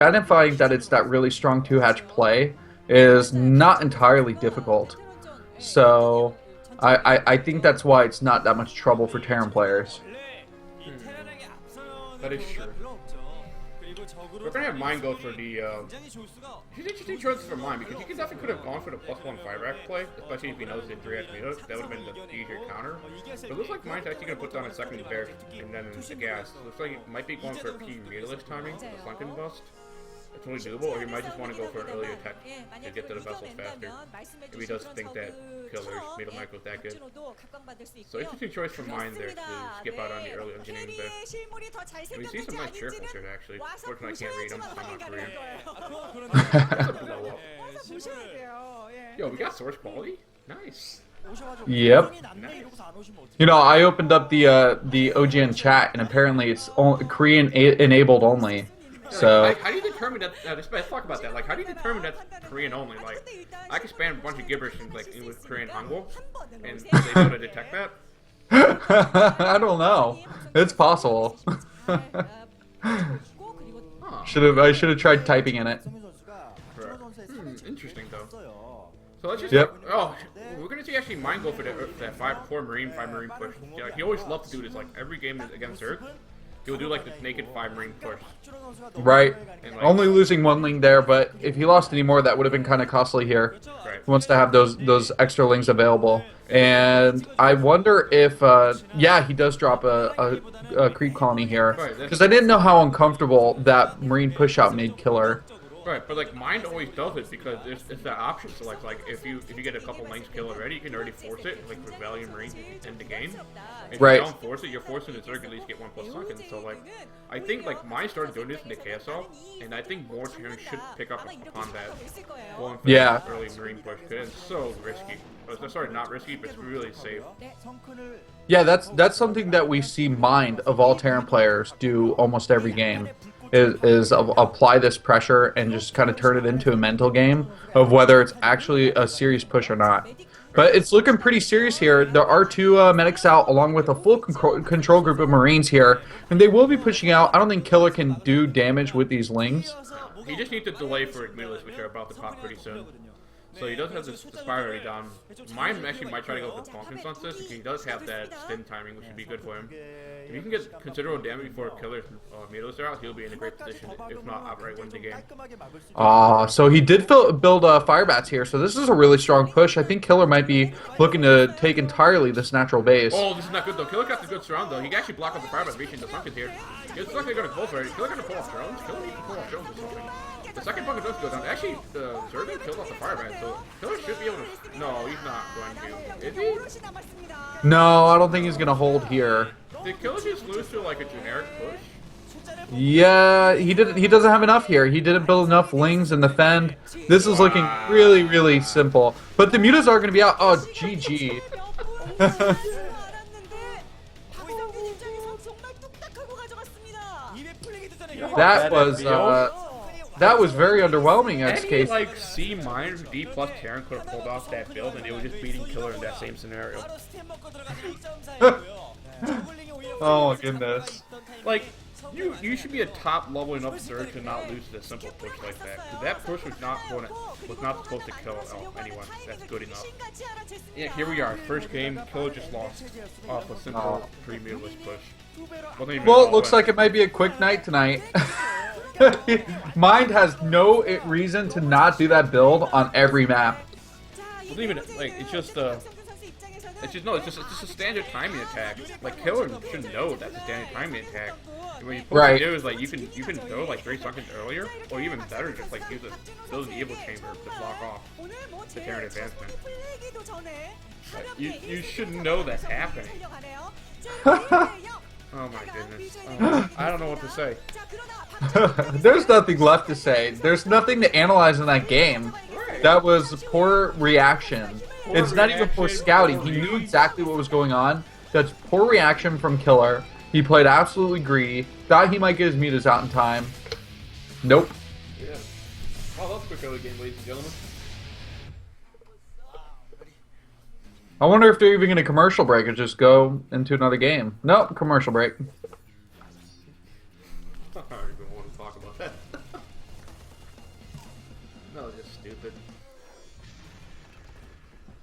identifying that it's that really strong two-hatch play is not entirely difficult. So I think that's why it's not that much trouble for Terran players. That is true. We're gonna have mine go for the. He's interesting choices for mine because he definitely could have gone for the +1 5-rack play, especially if he knows the 3-rack Mutos. That would have been the easier counter. But it looks like mine's actually gonna put down a second bear and then the gas. Looks like he might be going for a P Mutalist timing, the Sunken Bust. It's only doable, or he might just want to go for an early attack to get to the vessels faster. If he does think that Killer's middle micro is that good. So interesting choice from mine there to skip out on the early engineering there. We see some nice cheerfuls here actually. Fortunately I can't read them, I'm not Korean. That's a blow up. Yo, we got source quality? Nice. Yep. Nice. You know, I opened up the OGN chat, and apparently it's Korean enabled only. So like, how do you determine that? Let's talk about that. Like, how do you determine that's Korean only? Like, I can spam a bunch of gibberish in like English, Korean, Hangul, and they able to detect that. I don't know. It's possible. I should have tried typing in it. Interesting though. So let's just. Yep. Oh, we're gonna see actually mine go for that 5 Marine push. Yeah, he always loved to do this. Like every game against Earth, he'll do like this naked 5 Marine push. Right. And, like, only losing 1 ling there, but if he lost any more, that would have been kind of costly here. Right. He wants to have those extra lings available. And I wonder if, yeah, he does drop a creep colony here. Because I didn't know how uncomfortable that Marine push-out made Killer. Right, but like mine always does it because it's that option. So like if you get a couple lanes kill already, you can already force it like with Valiant Marine to end the game. If right. you don't force it, you're forcing the Zerg at least get 1+ sunken. So like I think like mine started doing this in the KSL, and I think more Terrans should pick up upon that going for that early Marine push because it's so risky. Sorry, not risky, but it's really safe. Yeah, that's something that we see Mind of all Terran players do almost every game. Is apply this pressure and just kind of turn it into a mental game of whether it's actually a serious push or not. But it's looking pretty serious here. There are 2 medics out along with a full control group of Marines here, and they will be pushing out. I don't think Killer can do damage with these lings. He just needs to delay for Ignitus, which are about to pop pretty soon. So he does have the Spire already down. Mine actually might try to go with the Falcon Sunset because he does have that stim timing, which would be good for him. If you can get considerable damage before Killer's Mutos are out, he'll be in a great position, if not outright win the game. So he did build Fire Bats here, so this is a really strong push. I think Killer might be looking to take entirely this natural base. Oh, this is not good though. Killer got the good surround though. He can actually block up the Fire Bats reaching the Sunkens here. It's not going to go for it. Killer going to pull off drones. Killer needs to pull off drones or something. The second bunker does go down. Actually, the Zerg killed off the Fire Bat, so Killer should be able to. No, he's not going to. Is he? No, I don't think he's going to hold here. Did Killer just lose to like a generic push? Yeah, he didn't. He doesn't have enough here. He didn't build enough lings and defend. This is looking really, really simple. But the mutas are going to be out. Oh, GG. That was very underwhelming. Any like C- D+ Terran could have pulled off that build, and they were just beating Killer in that same scenario. Oh my goodness! Like you should be a top level enough Zerg to not lose to a simple push like that. Because that push was not supposed to kill anyone. That's good enough. Yeah, here we are. First game, Killer just lost off a simple pre-mutalist push. Well, it looks like it might be a quick night tonight. Mind has no reason to not do that build on every map. Well, even like it's just a standard timing attack. Like Killer should know that's a standard timing attack. And what you're supposed to do is like you can throw like 3 seconds earlier, or even better, just like build an evil chamber to block off the Terran advancement. Like, you should know that's happening. Oh my goodness. I don't know what to say. There's nothing left to say. There's nothing to analyze in that game. That was poor reaction. It's not even poor scouting. He knew exactly what was going on. That's poor reaction from Killer. He played absolutely greedy. Thought he might get his mutas out in time. Nope. Yeah. Well, that's a quick early game, ladies and gentlemen. I wonder if they're even going to commercial break or just go into another game. Nope, commercial break. I don't even want to talk about that. stupid.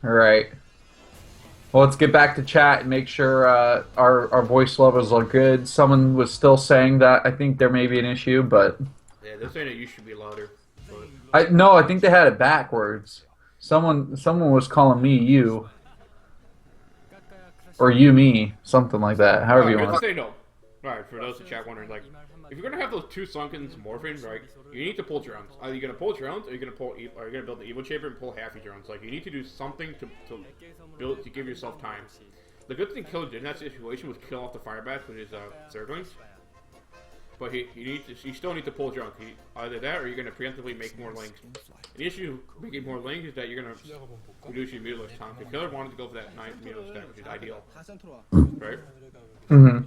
All right. Well, let's get back to chat and make sure our voice levels are good. Someone was still saying that I think there may be an issue, but Yeah, they're saying that you should be louder. But I think they had it backwards. Someone was calling me you or you me, something like that. However you here's the want. thing, though. Alright, for those in chat wondering, like, if you're gonna have those two sunken morphing, right, you need to pull drones. Either you're gonna pull drones, or you're gonna pull, or you're gonna build the evil chamber and pull half your drones. Like, you need to do something to build to give yourself time. The good thing Killer did in that situation was kill off the fire bats with his zerglings. But you still need to pull drone. Either that, or you're gonna preemptively make more links. The issue making more links is that you're gonna reduce your meterless time. The Killer wanted to go for that 9th meterless stack, which is ideal, right? Mm-hmm.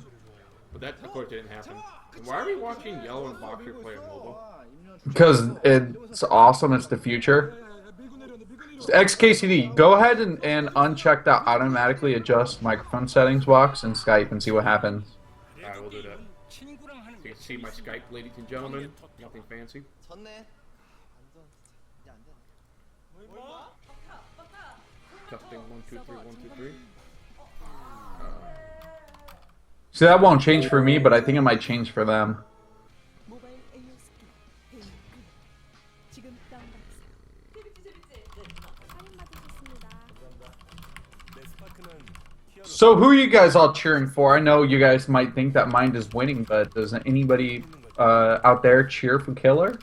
But that, of course, didn't happen. And why are we watching Yellow and Boxer play on mobile? Because it's awesome. It's the future. XKCD, go ahead and uncheck that automatically adjust microphone settings box in Skype and see what happens. Alright, we'll do that. You can see my Skype, ladies and gentlemen. Nothing fancy. Testing 1 2 3 1 2 3. See, that won't change for me, but I think it might change for them. So who are you guys all cheering for? I know you guys might think that Mind is winning, but does anybody out there cheer for Killer?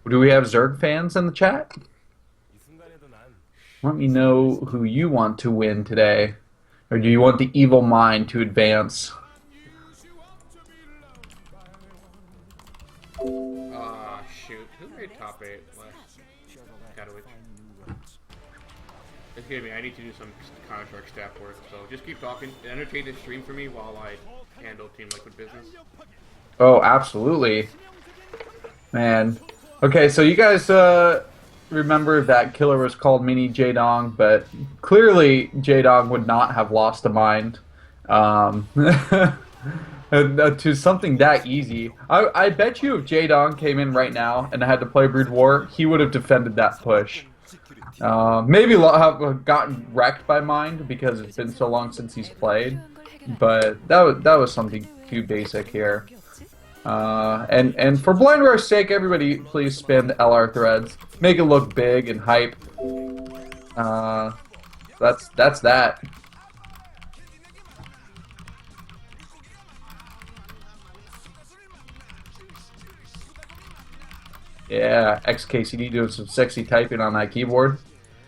Do we have Zerg fans in the chat? Let me know who you want to win today. Or do you want the evil mind to advance? Shoot. Who made top 8 last Katowice? Excuse me, I need to do some contract staff work, so just keep talking. Entertain this stream for me while I handle Team Liquid business. Oh, absolutely. Man. Okay, so you guys remember that Killer was called Mini Jaedong, but clearly Jaedong would not have lost a mind to something that easy. I bet you if Jaedong came in right now and had to play Brood War, he would have defended that push. Maybe have gotten wrecked by Mind because it's been so long since he's played, but that was something too basic here. And for Blind Rush's sake, everybody please spin LR threads. Make it look big and hype. That's that. Yeah, XKCD doing some sexy typing on that keyboard.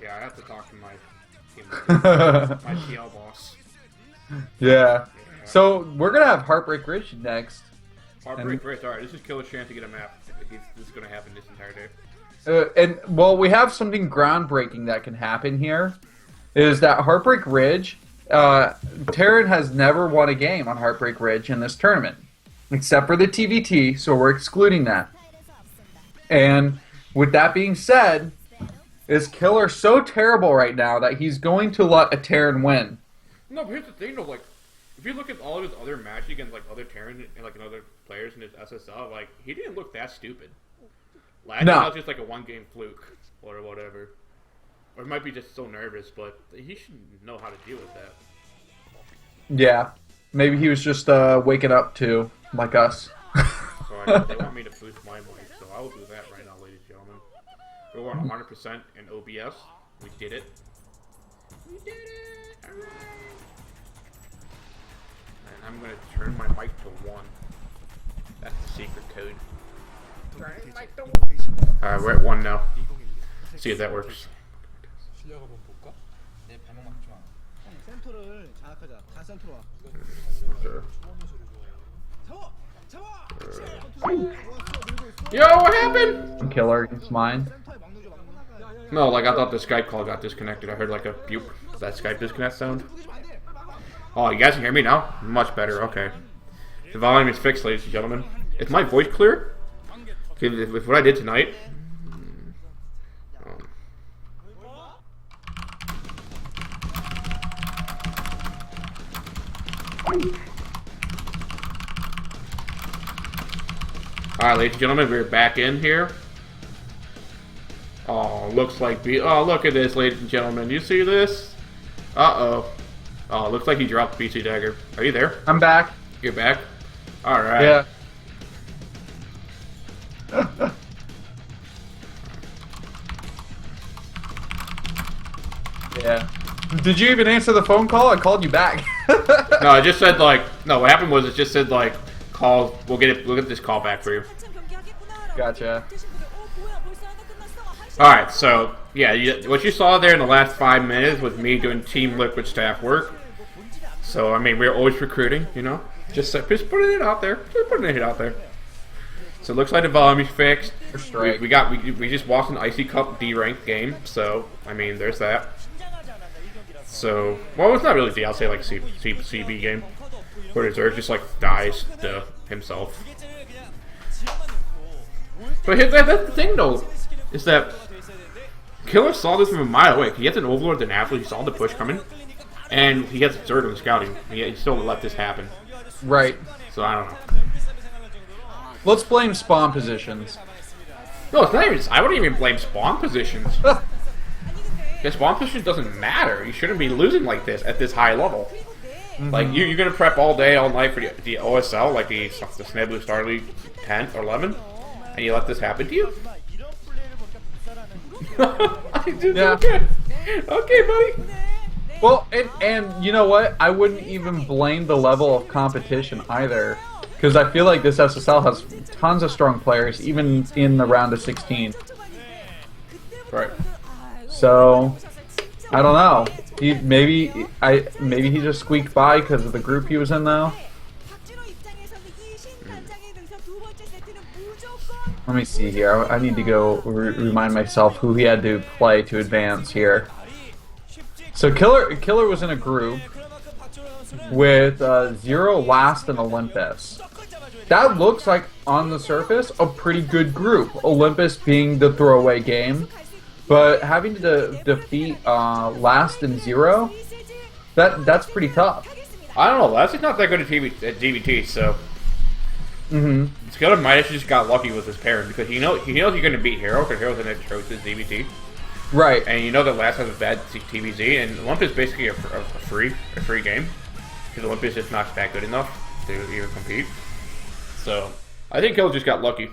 Yeah, I have to talk to my team, my TL boss. Yeah. So we're gonna have Heartbreak Ridge next. Heartbreak Ridge. All right, this is Killer's chance to get a map. This is gonna happen this entire day. And well, we have something groundbreaking that can happen here. Is that Heartbreak Ridge? Terran has never won a game on Heartbreak Ridge in this tournament, except for the TVT. So we're excluding that. And with that being said, is Killer so terrible right now that he's going to let a Terran win? No, but here's the thing though, like, if you look at all of his other matches against like other Terran and like other players in his SSL, like he didn't look that stupid. Last time was just like a one-game fluke or whatever, or it might be just so nervous, but he should know how to deal with that. Yeah, maybe he was just waking up to like us. So they want me to boost my mic, so I will do that right now, ladies and gentlemen. We're on 100% in OBS. We did it. We did it! Alright. And I'm gonna turn my mic to 1. That's the secret code. Alright, we're at 1 now. See if that works. Yo, what happened? Killer against mine. No, like I thought the Skype call got disconnected. I heard like a beep. That Skype disconnect sound. Oh, you guys can hear me now? Much better, okay. The volume is fixed, ladies and gentlemen. Is my voice clear? With what I did tonight. Alright, ladies and gentlemen, we're back in here. Oh, looks like oh, look at this, ladies and gentlemen. You see this? Uh-oh. Oh, looks like he dropped Bisudagger. Are you there? I'm back. You're back? Alright. Yeah. Yeah. Did you even answer the phone call? I called you back. No, I just said like no. What happened was it just said like call. We'll get this call back for you. Gotcha. All right. So yeah, what you saw there in the last 5 minutes was me doing Team Liquid staff work. So I mean, we're always recruiting. You know, just putting it out there. Just putting it out there. So it looks like the volume is fixed. We just watched an Icy Cup D ranked game. So I mean, there's that. So, well, it's not really D. I'll say like CB game, where Zerg just like dies to himself. But that's the thing though, is that Killer saw this from a mile away. He has an Overlord and Apple. He saw the push coming, and he has Zerg on scouting. He still let this happen. Right. So I don't know. Let's blame spawn positions. No, it's not even. I wouldn't even blame spawn positions. The spawn position doesn't matter. You shouldn't be losing like this at this high level. Like you're gonna prep all day, all night for the OSL, like the Sneblu Star League 10 or 11, and you let this happen to you. Yeah. Okay, buddy. Well, and you know what? I wouldn't even blame the level of competition either, because I feel like this SSL has tons of strong players, even in the round of 16. Right. So, I don't know. Maybe he just squeaked by because of the group he was in, though. Let me see here. I need to go remind myself who he had to play to advance here. So Killer was in a group with Zero, Last, and Olympus. That looks like, on the surface, a pretty good group. Olympus being the throwaway game. But having to defeat Last and Zero, that's pretty tough. I don't know. Last is not that good at DBT, so Skiller might have just got lucky with his parent because he knows you're going to beat Hero because Hero's an atrocious DBT. Right. And you know that Last has a bad TBZ, and Olympus is basically a free game because Olympus is just not that good enough to even compete. So I think Killer just got lucky.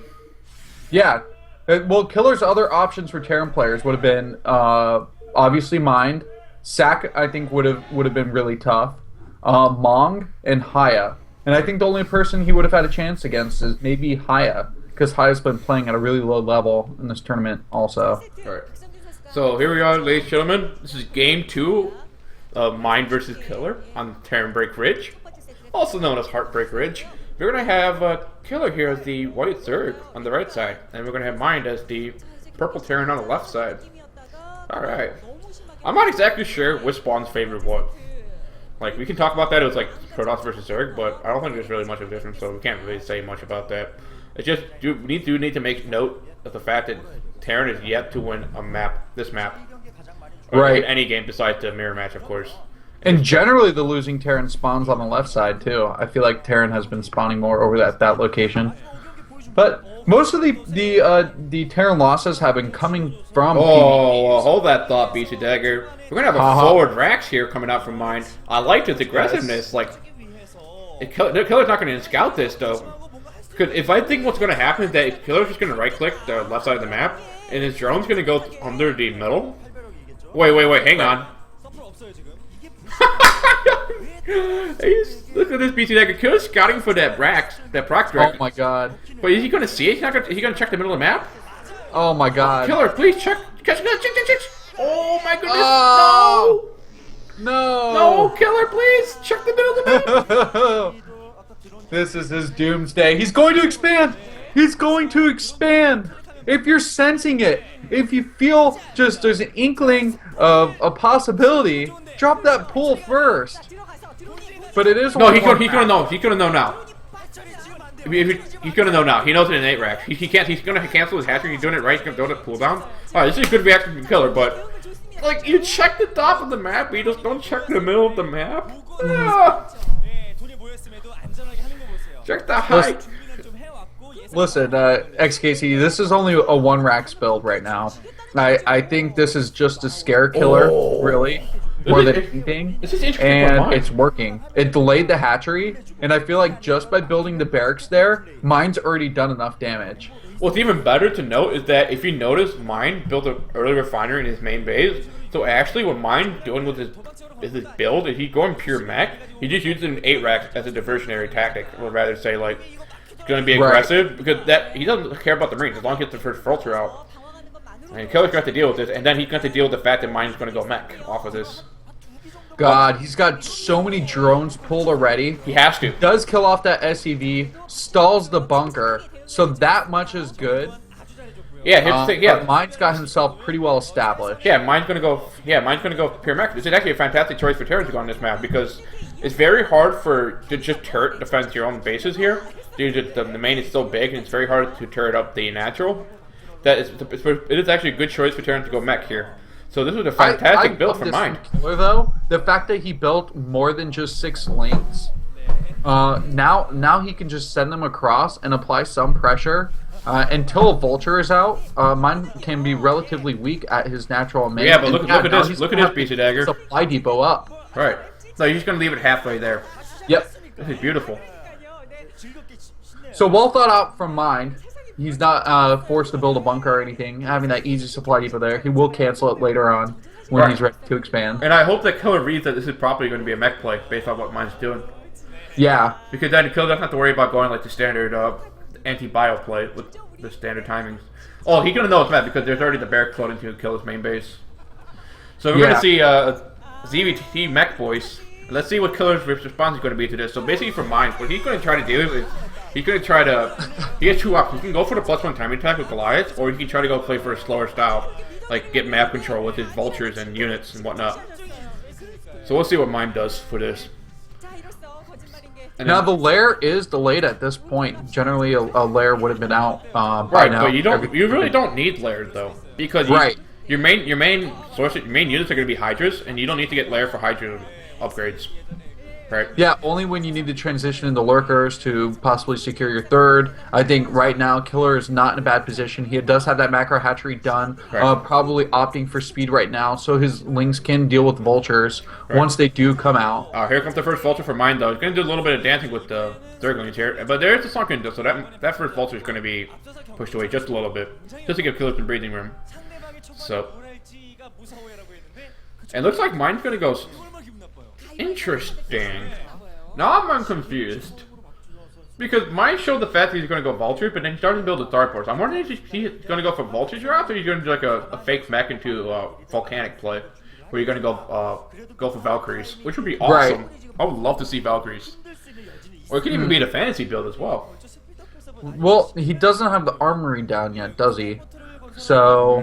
Yeah. Well, Killer's other options for Terran players would have been obviously Mind. Sack, I think, would have been really tough. Mong and Haya. And I think the only person he would have had a chance against is maybe Haya, because Haya's been playing at a really low level in this tournament also. Alright. So here we are, ladies and gentlemen. This is game 2 of Mind versus Killer on Terran Break Ridge, also known as Heartbreak Ridge. We're going to have Killer here as the white Zerg on the right side, and we're going to have Mind as the purple Terran on the left side. Alright. I'm not exactly sure which spawn's favorite what. Like, we can talk about that. It was like Protoss versus Zerg, but I don't think there's really much of a difference, so we can't really say much about that. It's just, we need to make note of the fact that Terran is yet to win this map. Right. Any game besides the mirror match, of course. And generally, the losing Terran spawns on the left side too. I feel like Terran has been spawning more over that location. But most of the Terran losses have been coming from. Oh, well, hold that thought, Bisudagger. We're gonna have a forward Rax here coming out from Mind. I liked his aggressiveness. Yes. Like, Killer's not gonna scout this though. Because if I think what's gonna happen is that Killer's just gonna right click the left side of the map, and his drone's gonna go under the middle. Wait, hang on. Look at this Bisudagger. Killer's scouting for that Rax, that Proc Drake. Oh my god. But is he gonna see it? Is he gonna check the middle of the map? Oh my god. Killer, please check. Check. Oh my goodness. Oh. No. No, Killer, please check the middle of the map. This is his doomsday. He's going to expand. He's going to expand. If you're sensing it, if you feel just there's an inkling of a possibility, drop that pull first. But it is. No, he's gonna know. He's gonna know now. He's gonna know now. He knows it in 8 rack. He can't. He's gonna cancel his hatchery. He's doing it right. He's gonna throw the pull down. Alright, this is a good reaction from Killer, but like you check the top of the map, but you just don't check the middle of the map. Check the height. Listen, XKC, this is only a 1 Rax build right now. I think this is just a scare killer, really, more than anything. This is interesting. And it's working. It delayed the hatchery, and I feel like just by building the barracks there, mine's already done enough damage. What's even better to note is that if you notice, mine built an early refinery in his main base. So actually, what mine doing with his build is he's going pure mech. He just using 8 racks as a diversionary tactic, or rather say like he's going to be aggressive because that he doesn't care about the Marines as long as he gets the first filter out. And Killer's got to deal with this, and then he's got to deal with the fact that mine's going to go mech off of this. God, he's got so many drones pulled already. He has to. Does kill off that SEV, stalls the bunker, so that much is good. Yeah, but mine's got himself pretty well established. Yeah, mine's gonna go. Yeah, mine's gonna go pure mech. This is actually a fantastic choice for Terrans to go on this map because it's very hard to just turret defend your own bases here. Due to the main is so big, and it's very hard to turret up the natural. It is actually a good choice for Terrans to go mech here. So this was a fantastic build for mine. Killer, though, the fact that he built more than just 6 links, now he can just send them across and apply some pressure. Until a vulture is out, mine can be relatively weak at his natural main. Yeah, but look at this. Look at this, Bisudagger. Supply depot up. Right. So he's going to leave it halfway there. Yep. This is beautiful. So well thought out from mine. He's not forced to build a bunker or anything. Having that easy supply depot there, he will cancel it later on when he's ready to expand. And I hope that Killer reads that this is probably going to be a mech play based on what mine's doing. Yeah. Because then Killer doesn't have to worry about going like the standard anti-bio play with the standard timings. Oh, he's gonna know it's mad because there's already the barracks floating to kill his main base. So we're gonna see ZVT mech voice. Let's see what Killer's response is gonna be to this. So basically, for mine, what he's gonna try to do is he's gonna try to. He has 2 options. He can go for the +1 timing attack with Goliath, or he can try to go play for a slower style, like get map control with his vultures and units and whatnot. So we'll see what mine does for this. Now the lair is delayed at this point. Generally, a lair would have been out by now. But you really don't need lairs though, because your main units are going to be Hydras, and you don't need to get lair for Hydra upgrades, right? Yeah, only when you need to transition into lurkers to possibly secure your 3rd. I think right now Killer is not in a bad position. He does have that macro hatchery done. Probably opting for speed right now, so his lings can deal with vultures once they do come out. Here comes the first vulture for mine though. He's going to do a little bit of dancing with the Zerglings here, but there is a sunken, so that first vulture is going to be pushed away just a little bit, just to give Killer some breathing room. So, and looks like mine's going to go. Interesting. Now I'm confused. Because mine showed the fact that he's going to go vulture, but then he started to build a starport. So I'm wondering if he's going to go for vulture drops, or he's going to do like a fake mech into volcanic play, where you're going to go for Valkyries, which would be awesome. I would love to see Valkyries. Or it could even be the fantasy build as well. Well, he doesn't have the armory down yet, does he? So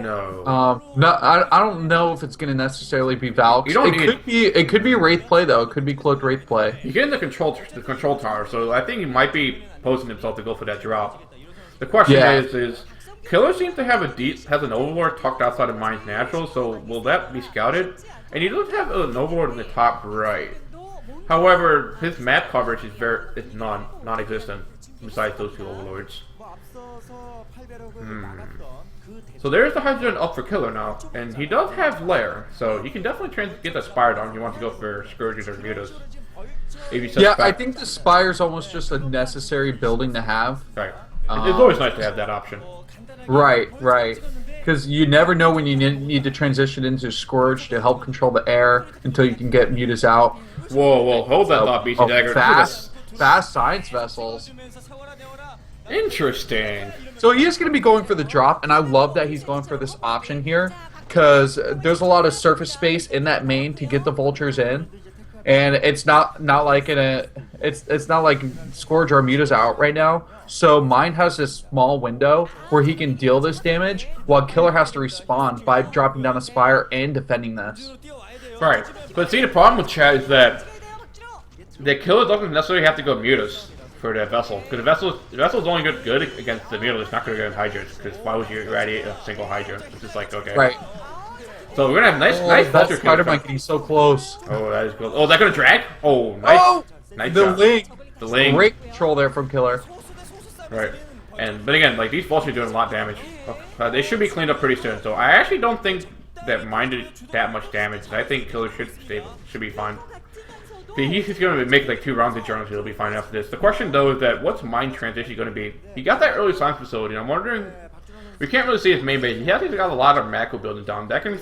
I don't know if it's going to necessarily be Valks. It could be Wraith play though. It could be cloaked Wraith play. He's getting the control tower, so I think he might be posing himself to go for that drop. The question is Killer seems to have has an overlord tucked outside of mine's natural, so will that be scouted? And he does have an overlord in the top right. However, his map coverage is non-existent besides those 2 overlords. So there's the Hydrogen up for Killer now, and he does have Lair, so he can definitely get the Spire down if you want to go for Scourges or Mutas. I think the Spire's almost just a necessary building to have. Right. It's always nice to have that option. Right. Because you never know when you need to transition into Scourge to help control the air until you can get Mutas out. Whoa, hold that thought, Bisudagger. Fast science vessels. Interesting. So he is going to be going for the drop, and I love that he's going for this option here, because there's a lot of surface space in that main to get the vultures in, and it's not like it's not like Scourge or Muta's out right now. So mine has this small window where he can deal this damage, while Killer has to respond by dropping down a Spire and defending this. Right, but see, the problem with Chad is that the Killer doesn't necessarily have to go Mutas for that vessel, because the vessel's only good against the Mutal. It's not going to go against Hydras, because why would you irradiate a single Hydra? It's just like, okay. Right. So we're going to have nice vulture kill. Spider-Man getting so close. Oh, that is cool. Oh, is that going to drag? Oh, nice. Oh! Nice The job. Ling. The Ling. Great control there from Killer. Right. But again, like these vultures are doing a lot of damage. They should be cleaned up pretty soon. So I actually don't think that Mine did that much damage. I think Killer should be fine. He's going to make like 2 rounds of journals. He'll be fine after this. The question though is that what's Mine transition going to be? He got that early science facility. And I'm wondering. We can't really see his main base. He has got a lot of macro buildings down. That can be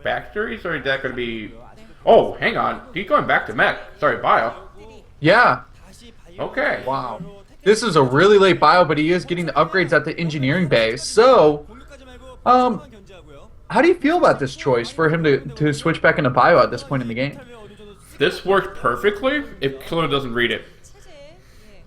factories, or is that going to be? Oh, hang on. He's going back to mech. Sorry, bio. Yeah. Okay. Wow. This is a really late bio, but he is getting the upgrades at the engineering base. So, how do you feel about this choice for him to switch back into bio at this point in the game? This works perfectly if Killer doesn't read it.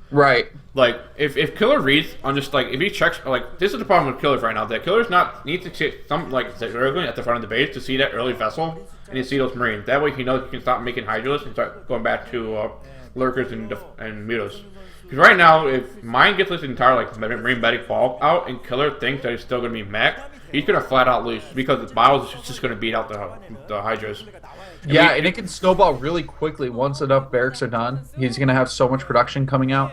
Right. Like, if Killer reads on just, like, if he checks, like, this is the problem with Killers right now, that Killers needs to check some, like, early at the front of the base to see that early vessel and to see those Marines. That way he knows he can stop making Hydralisks and start going back to Lurkers and Mutos. Because right now, if Mine gets this entire, like, Marine medic fall out and Killer thinks that he's still going to be mech, he's going to flat out lose because the Bios is just going to beat out the Hydras. And it can snowball really quickly once enough barracks are done. He's going to have so much production coming out.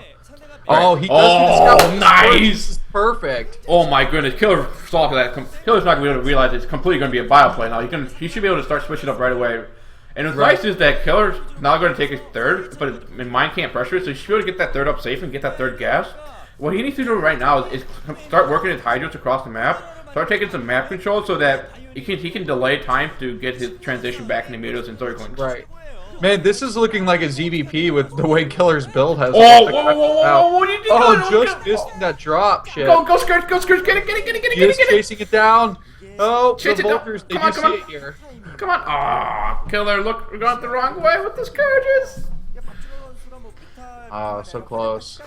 Right. Oh, he does. Oh, nice! Perfect. Oh my goodness, Killer saw that. Killer's not going to be able to realize it's completely going to be a bio play now. He should be able to start switching up right away. And what's nice is that Killer's now going to take his 3rd, but Mine can't pressure it, so he should be able to get that 3rd up safe and get that 3rd gas. What he needs to do right now is start working his Hydras across the map, start taking some map control so that he can delay time to get his transition back into Mutos and Zerglings. Right. Man, this is looking like a ZVP with the way Killer's build has. Oh, whoa, what are you doing? Oh, just missing that drop, shit. Go, Scourge, get it. He's chasing it down. Oh, Chase the Vultures, they do see it here. Come on. Aw, Killer, look, we got the wrong way with the Scourges. Oh, so close.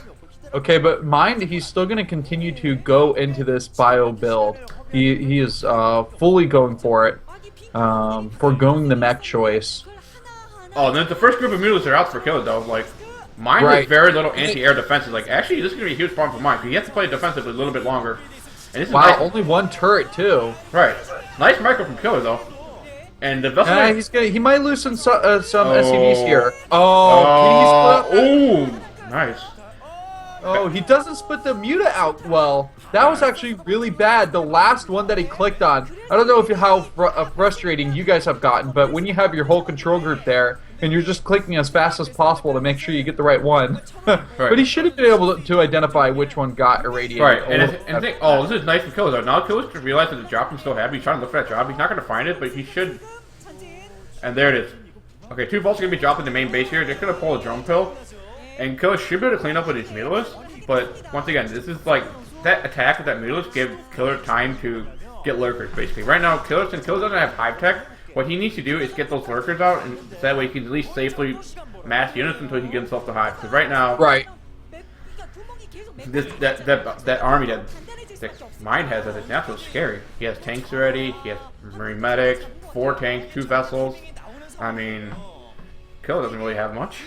Okay, but mind, he's still going to continue to go into this bio build. He is fully going for it, foregoing the mech choice. Oh, then the first group of Mutos are out for Killer, though. Like, Mine has very little anti-air defenses. Like, actually, this is going to be a huge problem for Mine, because he has to play defensively a little bit longer. And this is nice. Only 1 turret, too. Right. Nice micro from Killer, though. And the vessel... he might lose some SCVs here. Oh, nice. Oh, he doesn't split the Muta out well. That was actually really bad. The last one that he clicked on. I don't know how frustrating you guys have gotten, but when you have your whole control group there, and you're just clicking as fast as possible to make sure you get the right one. Right. But he should have been able to identify which one got irradiated. Right, and think, this is nice for Killer. Now Killer's to realize that the job can still have. He's trying to look for that job. He's not going to find it, but he should. And there it is. Okay, 2 bolts are going to be dropped in the main base here. They're going to pull a drone pill. And Killer should be able to clean up with his Mutalisk. But once again, this is like that attack with that Mutalisk gave Killer time to get Lurkers, basically. Right now, since Killer doesn't have Hive Tech, what he needs to do is get those Lurkers out, and that way he can at least safely mass units until he can get himself to Hive. Because right now, that army that Mine has as its natural is scary. He has tanks already, he has Marine medics, 4 tanks, 2 vessels. I mean, Killer doesn't really have much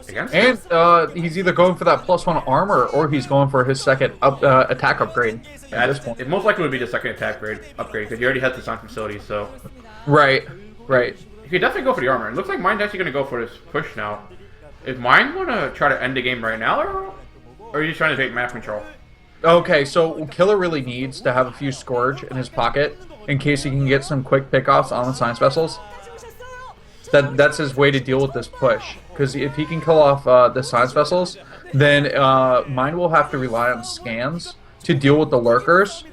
against him. And he's either going for that +1 armor, or he's going for his second attack upgrade at this point. It most likely would be the second attack upgrade, because he already has the sun facility, so... Right. You could definitely go for the armor. It looks like Mine's actually going to go for this push now. Is Mine going to try to end the game right now, or are you just trying to take map control? Okay, so Killer really needs to have a few Scourge in his pocket in case he can get some quick pickoffs on the science vessels. That's his way to deal with this push. Because if he can kill off the science vessels, then Mine will have to rely on scans to deal with the Lurkers.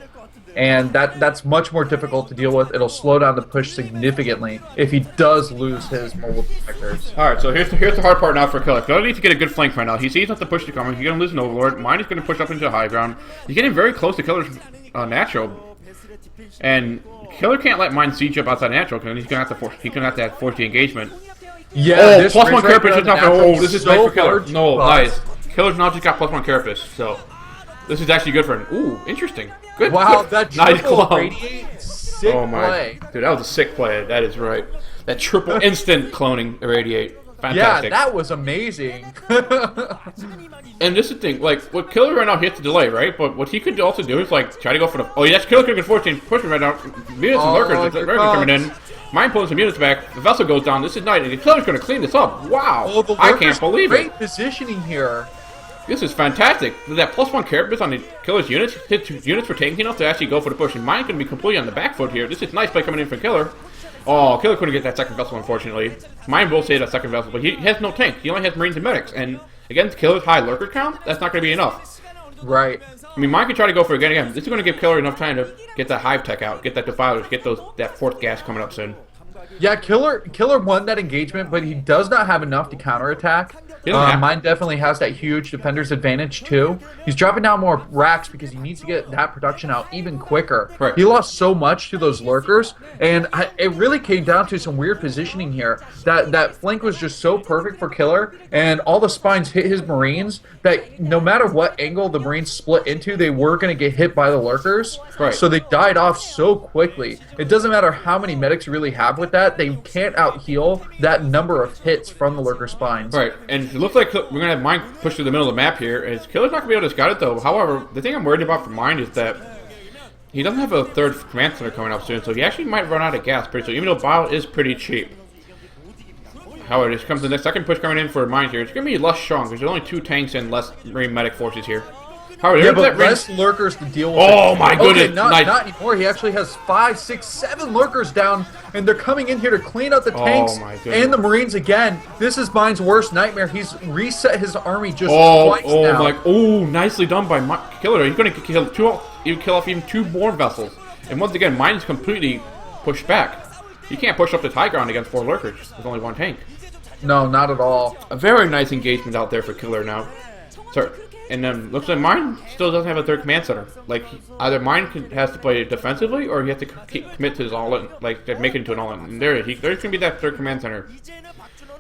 And that's much more difficult to deal with. It'll slow down the push significantly if he does lose his mobile detectors. Alright, so here's the hard part now for Killer. Killer needs to get a good flank right now. He sees not the push to come. He's going to lose an Overlord. Mine is going to push up into the high ground. He's getting very close to Killer's natural. And Killer can't let Mine siege up outside natural because he's going to have to force the engagement. Yeah, this +1 carapace is not for... Oh, this is nice for Killer. No, nice. Killer's now just got +1 carapace, so... This is actually good for him. Ooh, interesting. Good. Wow, that nice triple radiate, sick play. Dude, that was a sick play. That is right. That triple instant cloning irradiate. Fantastic. Yeah, that was amazing. And this is the thing, like, what Killer right now hits the delay, right? But what he could also do is, like, try to go for the... Oh, yes, Killer can 14 pushing right now. Munis and Lurkers coming in. Mine pulling some units back. The vessel goes down. This is night, and Killer's going to clean this up. Wow. Oh, I can't believe it. Great positioning here. This is fantastic. That +1 carapace on the Killer's units, his units were tanky enough to actually go for the push. And mine's going to be completely on the back foot here. This is nice play coming in for Killer. Oh, Killer couldn't get that second vessel, unfortunately. Mine will save that second vessel, but he has no tank. He only has Marines and Medics. And against Killer's high lurker count, that's not going to be enough. Right. I mean, mine can try to go for it again. This is going to give Killer enough time to get that hive tech out, get that defilers, get that fourth gas coming up soon. Yeah, Killer won that engagement, but he does not have enough to counterattack. Mine definitely has that huge defender's advantage too. He's dropping down more racks because he needs to get that production out even quicker. Right. He lost so much to those lurkers, and it really came down to some weird positioning here. That flank was just so perfect for Killer, and all the spines hit his Marines that no matter what angle the Marines split into, they were going to get hit by the lurkers. Right. So they died off so quickly. It doesn't matter how many medics you really have with that, they can't out-heal that number of hits from the lurker spines. Right, and it looks like we're going to have mine push to the middle of the map here. And Killer's not going to be able to scout it, though. However, the thing I'm worried about for mine is that he doesn't have a third command center coming up soon, so he actually might run out of gas pretty soon, even though bile is pretty cheap. However, this comes the next second push coming in for mine here. It's going to be less strong, because there's only 2 tanks and less Marine medic forces here. However, yeah, but less lurkers to deal with. Oh my goodness! Okay, not anymore. He actually has 5, 6, 7 lurkers down, and they're coming in here to clean out the tanks and the Marines again. This is mine's worst nightmare. He's reset his army just twice now. Nicely done by Killer. He's going to kill off even 2 more vessels. And once again, mine is completely pushed back. You can't push up the high ground against 4 lurkers. There's only 1 tank. No, not at all. A very nice engagement out there for Killer now. Sorry. And then looks like mine still doesn't have a third command center. Like either mine has to play defensively, or he has to commit to his all-in, like make it into an all-in. And there's gonna be that third command center.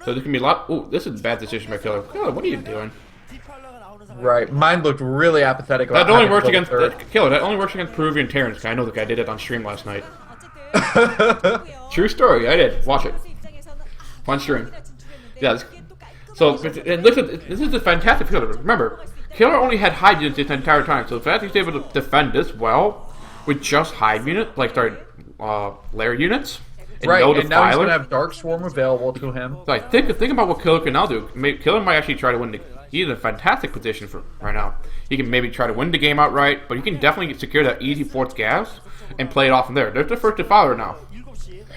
So this can be a lot. Ooh, this is a bad decision by Killer. Killer, what are you doing? Right, mine looked really apathetic. That only works against Killer. That only works against Peruvian Terrans. I know the guy did it on stream last night. True story. I did. Watch it. On stream. Yeah. So and listen, this is a fantastic Killer. Remember, Killer only had hide units this entire time, so the fact he's able to defend this well with just hide unit, lair units, and right, no and now he's defiler. gonna have Dark Swarm available to him. So think about what Killer can now do. Killer might actually try to win the. He's in a fantastic position for right now. He can maybe try to win the game outright, but he can definitely secure that easy fourth gas and play it off from there. There's the first defiler now.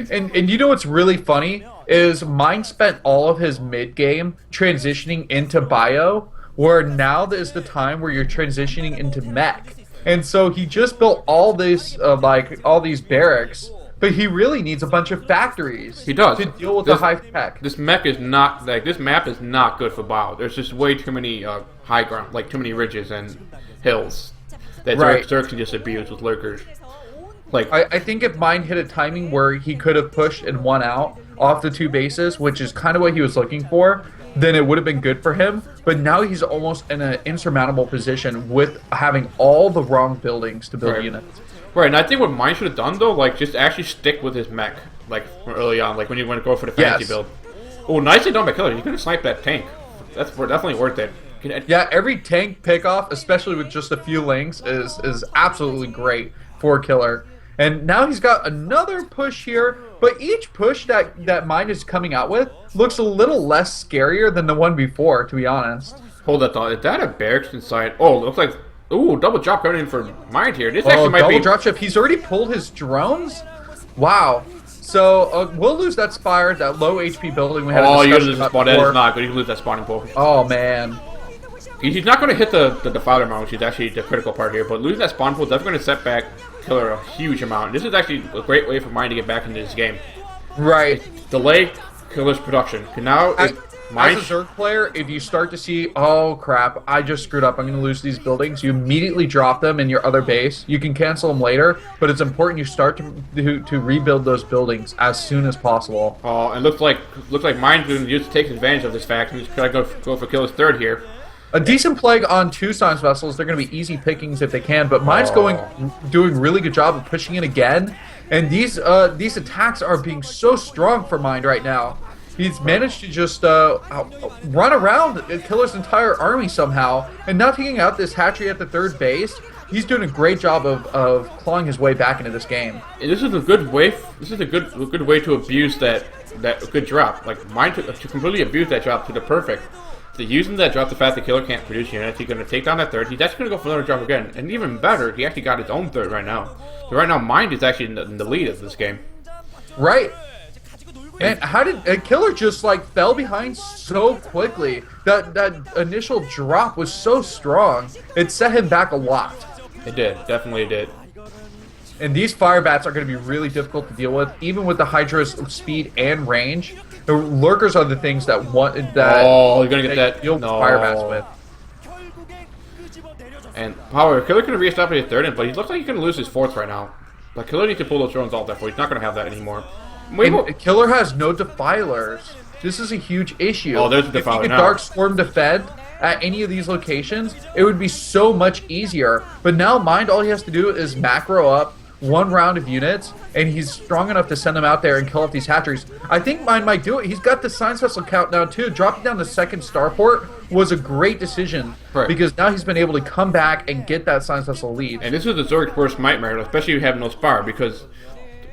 And you know what's really funny is mine spent all of his mid game transitioning into bio, where now is the time where you're transitioning into mech. And so he just built all this all these barracks, but he really needs a bunch of factories. He does to deal with the high tech. This mech is not this map is not good for bio. There's just way too many high ground, like too many ridges and hills that Zerg can just abuse with lurkers. Like I think if mine hit a timing where he could have pushed and won out off the 2 bases, which is kind of what he was looking for, then it would have been good for him. But now he's almost in an insurmountable position with having all the wrong buildings to build units. Right, and I think what mine should have done though, like just actually stick with his mech, like early on, like when you want to go for the fantasy build. Oh, nicely done by Killer. You could have sniped that tank. That's definitely worth it. Yeah, every tank pickoff, especially with just a few links, is absolutely great for Killer. And now he's got another push here, but each push that mine is coming out with looks a little less scarier than the one before, to be honest. Hold that thought. Is that a barracks inside? Oh, it looks like... Ooh, double drop coming in for mine here. This actually might be... double drop ship. He's already pulled his drones? Wow. So, we'll lose that Spire, that low HP building we had a discussion about. You lose the spawn. That is not good. You lose that spawning pool. Oh, man. He's not going to hit the defiler mount, which is actually the critical part here, but losing that spawn pool is definitely going to set back Killer a huge amount. This is actually a great way for mine to get back into this game. Right. Delay Killer's production. Now, as a Zerg player, if you start to see, oh crap, I just screwed up, I'm going to lose these buildings, you immediately drop them in your other base. You can cancel them later, but it's important you start to rebuild those buildings as soon as possible. Oh, and looks like mine's going to use to take advantage of this fact. He's going to go for Killer's third here. A decent plague on 2 science vessels, they're going to be easy pickings if they can, but mine's doing a really good job of pushing in again, and these attacks are being so strong for mine right now. He's managed to just run around Killer's entire army somehow, and now taking out this hatchery at the 3rd base. He's doing a great job of clawing his way back into this game. And this is a good way. This is a good way to abuse that good drop. Like mine to completely abuse that drop to the perfect. So using that drop the fact the killer can't produce units, he's going to take down that third. He's actually going to go for another drop again. And even better, he actually got his own third right now. So right now, Mind is actually in the lead of this game. Right. And how did a killer just like fell behind so quickly? That initial drop was so strong. It set him back a lot. It did. Definitely did. And these fire bats are going to be really difficult to deal with, even with the Hydra's speed and range. The lurkers are the things that Oh, you're gonna get that. Deal No. fire bats with. And however, Killer can reestablish his third, but he looks like he's gonna lose his fourth right now. But Killer needs to pull those drones off that. He's not gonna have that anymore. And Killer has no defilers. This is a huge issue. Oh, there's a If he defiler could now. Dark Storm defend at any of these locations, it would be so much easier. But now Mind, all he has to do is macro up one round of units, and he's strong enough to send them out there and kill off these hatcheries. I think Mind might do it. He's got the Science Vessel countdown too. Dropping down the second starport was a great decision, right, because now he's been able to come back and get that Science Vessel lead. And this is the Zerg's worst nightmare, especially if you have no spar, because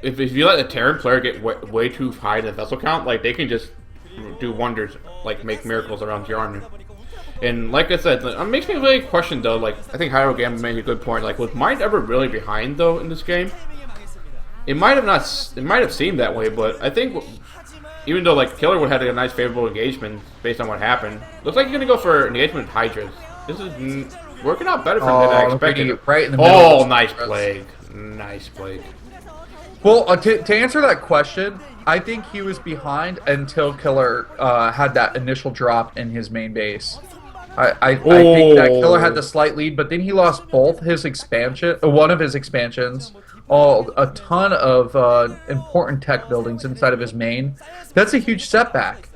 if you let a Terran player get way too high in the vessel count, like they can just do wonders, like make miracles around your army. And like I said, it makes me really question though. Like I think Hyro Gamma made a good point. Like was Mind ever really behind though in this game? It might have not. It might have seemed that way, but I think even though like Killer would have had a nice favorable engagement based on what happened, looks like he's gonna go for engagement with Hydras. This is working out better for him than I expected. Right in the middle. Oh, nice plague, nice plague. Well, to answer that question, I think he was behind until Killer had that initial drop in his main base. I think that Killer had the slight lead, but then he lost both his one of his expansions, a ton of important tech buildings inside of his main. That's a huge setback.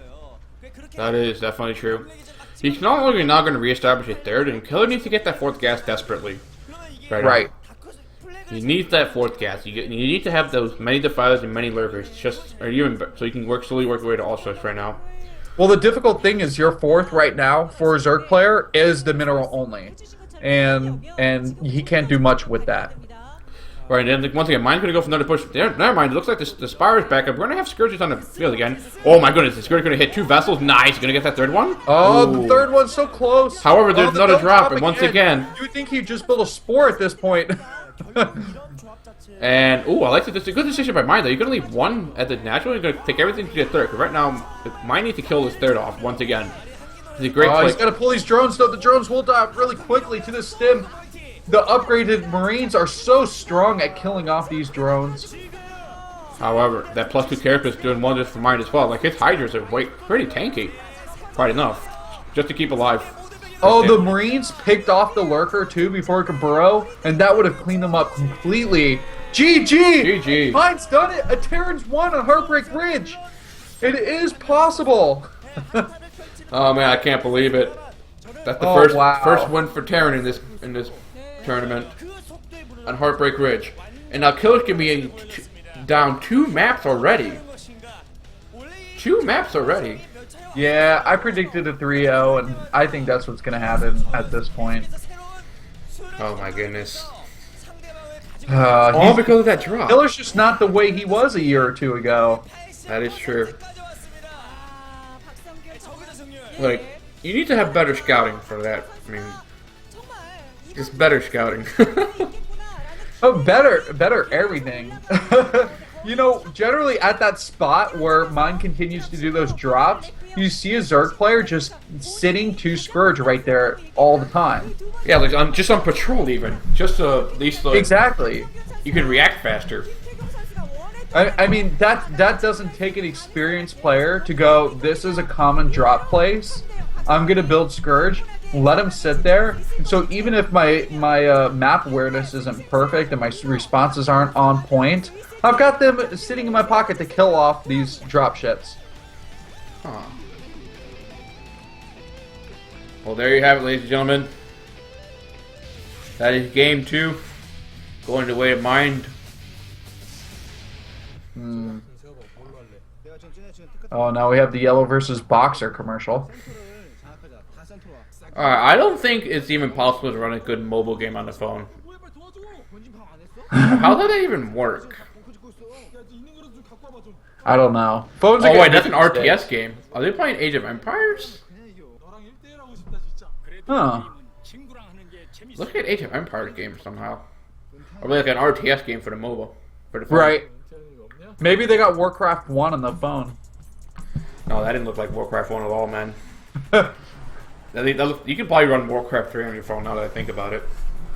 That is definitely true. He's not only now going to reestablish a third, and Killer needs to get that fourth gas desperately. Right. He needs that fourth gas. You need to have those many defilers and many lurkers, so you can slowly work your way to all sorts right now. Well, the difficult thing is your fourth right now for a Zerg player is the mineral only, and he can't do much with that. Right, and then once again, Mind's going to go for another push. Never mind, it looks like the Spire is back up. We're going to have Scourges on the field again. Oh my goodness, the Scourge is going to hit two vessels. Nice, he's going to get that third one. Oh, Ooh. The third one's so close. However, there's another drop, and once again... You would think he'd just build a spore at this point. And, ooh, I like that. It's a good decision by Mind, though. You're going to leave one at the natural, you're going to take everything to the third. Because right now, Mind needs to kill this third off once again. It's a great play. He's got to pull these drones, though. The drones will die really quickly to the stem. The upgraded Marines are so strong at killing off these drones. However, that +2 character is doing wonders for Mind as well. Like, his Hydras are pretty tanky. Quite enough. Just to keep alive. Oh, the Marines picked off the Lurker, too, before it could burrow, and that would have cleaned them up completely. GG! GG. Mind's done it! A Terran's won on Heartbreak Ridge! It is possible! Oh, man, I can't believe it. That's the first win for Terran in this tournament on Heartbreak Ridge. And now Killer's going to be down 2 maps already. 2 maps already. Yeah, I predicted a 3-0, and I think that's what's going to happen at this point. Oh my goodness. All because of that drop. Killer's just not the way he was a year or two ago. That is true. Like, you need to have better scouting for that. I mean, just better scouting. Oh, better everything. You know, generally at that spot where Mind continues to do those drops, you see a Zerg player just sitting to Scourge right there all the time. Yeah, like just on patrol even. Just at least like, exactly. You can react faster. I mean, that doesn't take an experienced player to go, this is a common drop place. I'm going to build Scourge. Let him sit there. So even if my map awareness isn't perfect and my responses aren't on point, I've got them sitting in my pocket to kill off these dropships. Huh. Well, there you have it, ladies and gentlemen. That is game 2. Going the way of Mind. Oh, now we have the Yellow versus Boxer commercial. Alright, I don't think it's even possible to run a good mobile game on the phone. How did that even work? I don't know. Phones oh wait, that's an RTS game. Are they playing Age of Empires? Huh. Look at Age of Empires game somehow. Or like an RTS game for the mobile. For the phone. Right. Maybe they got Warcraft 1 on the phone. No, that didn't look like Warcraft 1 at all, man. You could probably run Warcraft 3 on your phone now that I think about it.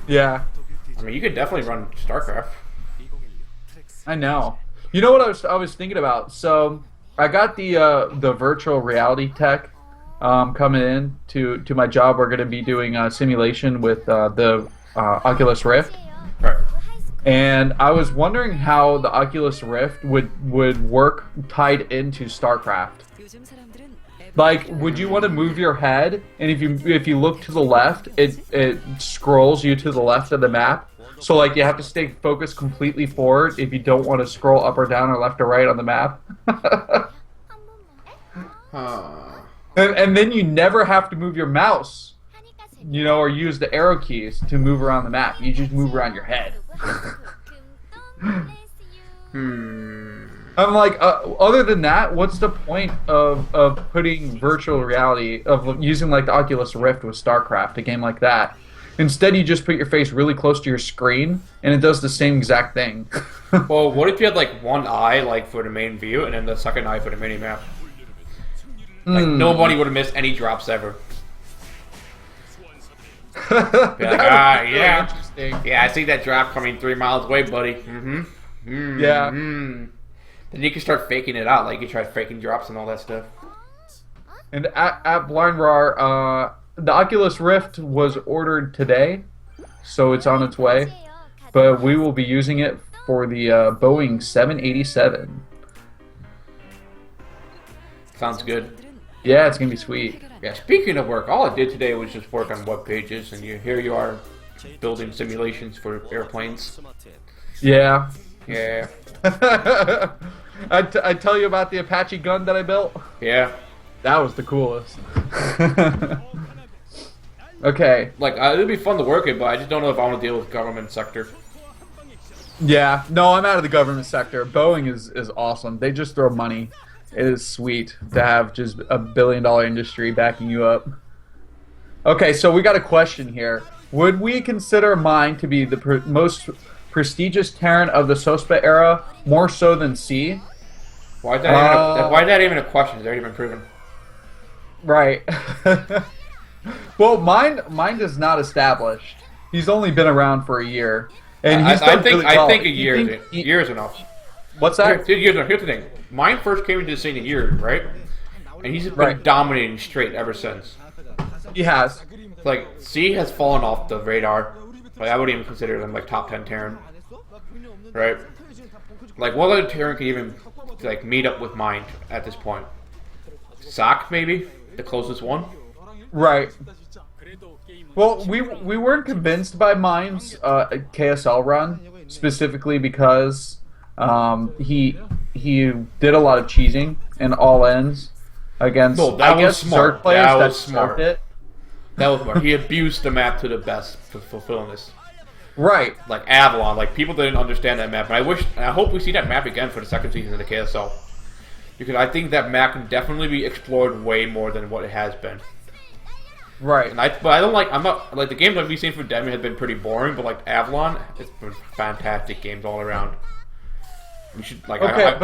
Yeah. I mean, you could definitely run StarCraft. I know. You know what I was thinking about? So I got the virtual reality tech coming in to my job. We're going to be doing a simulation with the Oculus Rift. Right. And I was wondering how the Oculus Rift would work tied into StarCraft. Like, would you want to move your head, and if you look to the left, it scrolls you to the left of the map. So like you have to stay focused completely forward if you don't want to scroll up or down or left or right on the map. And then you never have to move your mouse, you know, or use the arrow keys to move around the map. You just move around your head. I'm like, other than that, what's the point of putting virtual reality, of using like the Oculus Rift with StarCraft, a game like that? Instead, you just put your face really close to your screen, and it does the same exact thing. Well, what if you had like one eye like for the main view, and then the second eye for the mini map? Like nobody would have missed any drops ever. Yeah, I see that drop coming 3 miles away, buddy. Yeah. Then you can start faking it out, like you try faking drops and all that stuff. And at BlindRAR, the Oculus Rift was ordered today, so it's on its way. But we will be using it for the Boeing 787. Sounds good. Yeah, it's gonna be sweet. Yeah, speaking of work, all I did today was just work on web pages, and here you are building simulations for airplanes. Yeah. Yeah. I tell you about the Apache gun that I built? Yeah. That was the coolest. Okay. Like, it'd be fun to work it, but I just don't know if I want to deal with government sector. Yeah. No, I'm out of the government sector. Boeing is awesome. They just throw money. It is sweet to have just a billion-dollar industry backing you up. Okay, so we got a question here. Would we consider mine to be the most prestigious Terran of the SOSPA era, more so than C? Why is that even a question? It's already been proven. Right. Well, mine is not established. He's only been around for a year, and he's done really well. I think a year is enough. What's that? Here's the thing. Mine first came into the scene a year, right? And he's been dominating straight ever since. He has. Like, C has fallen off the radar. Like, I wouldn't even consider them like top 10 Terran. Right? Like, what other Terran could even like meet up with mine at this point? Sock, maybe? The closest one? Right. Well, we weren't convinced by mine's KSL run, specifically because he did a lot of cheesing and all ends against Zerg players that was smart. It. That was smart. He abused the map to the best for fulfilling this. Right. Like Avalon, like people didn't understand that map, and I hope we see that map again for the second season of the KSL. Because I think that map can definitely be explored way more than what it has been. Right. But I don't like. I'm not like the games I've seen from Demi have been pretty boring, but like Avalon, it's been fantastic games all around. We should like. Okay,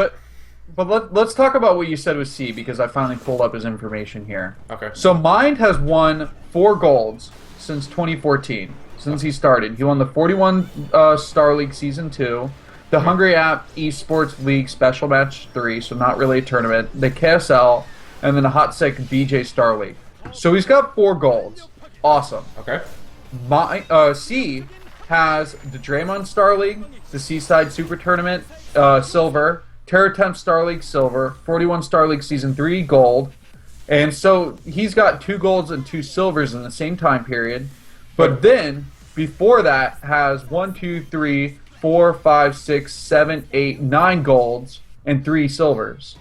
but let's talk about what you said with C, because I finally pulled up his information here. Okay. So Mind has won 4 golds since 2014. Since he started, he won the 41 Star League Season 2, the Hungry App Esports League Special Match 3, so not really a tournament, the KSL, and then a Hot Sick BJ Star League. So he's got 4 golds. Awesome. Okay. C has the Draymond Star League, the Seaside Super Tournament, Silver, Terror Temp Star League, Silver, 41 Star League Season 3, Gold. And so he's got 2 golds and 2 silvers in the same time period. But then, before that, has 1, 2, 3, 4, 5, 6, 7, 8, 9 golds and 3 silvers.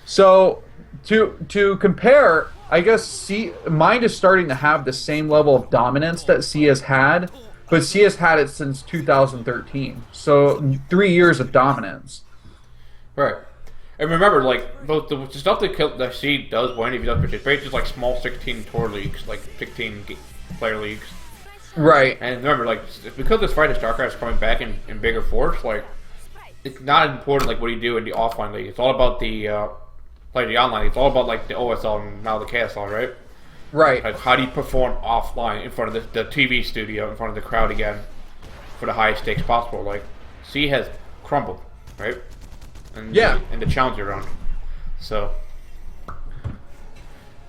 So to compare, I guess Mind is starting to have the same level of dominance that C has had, but C has had it since 2013. So 3 years of dominance. Right. And remember, like the stuff that Seed does win if he does participate, just like small 16 tour leagues, like 16 player leagues. Right. And remember, like because this fight of StarCraft is coming back in bigger force, like it's not important like what you do in the offline league. It's all about the the online. It's all about like the OSL and now the KSL, right? Right. Like how do you perform offline in front of the TV studio, in front of the crowd again, for the highest stakes possible? Like C has crumbled, right? And yeah. And the challenger round. So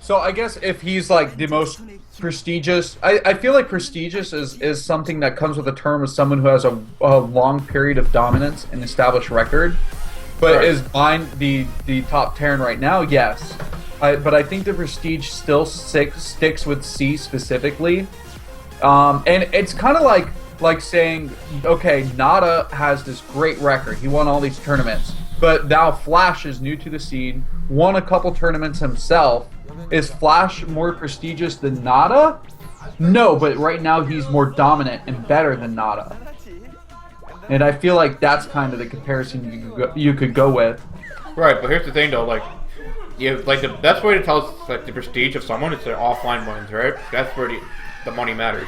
I guess if he's like the most prestigious, I feel like prestigious is something that comes with a term of someone who has a long period of dominance and established record. But right. is Mind the top Terran right now? Yes. But I think the prestige still sticks with C specifically. And it's kind of like saying, okay, Nada has this great record. He won all these tournaments. But now Flash is new to the scene, won a couple tournaments himself. Is Flash more prestigious than Nada? No, but right now he's more dominant and better than Nada. And I feel like that's kind of the comparison you could go with. Right, but here's the thing though, like the best way to tell us like the prestige of someone is their offline wins, right? That's where the money matters,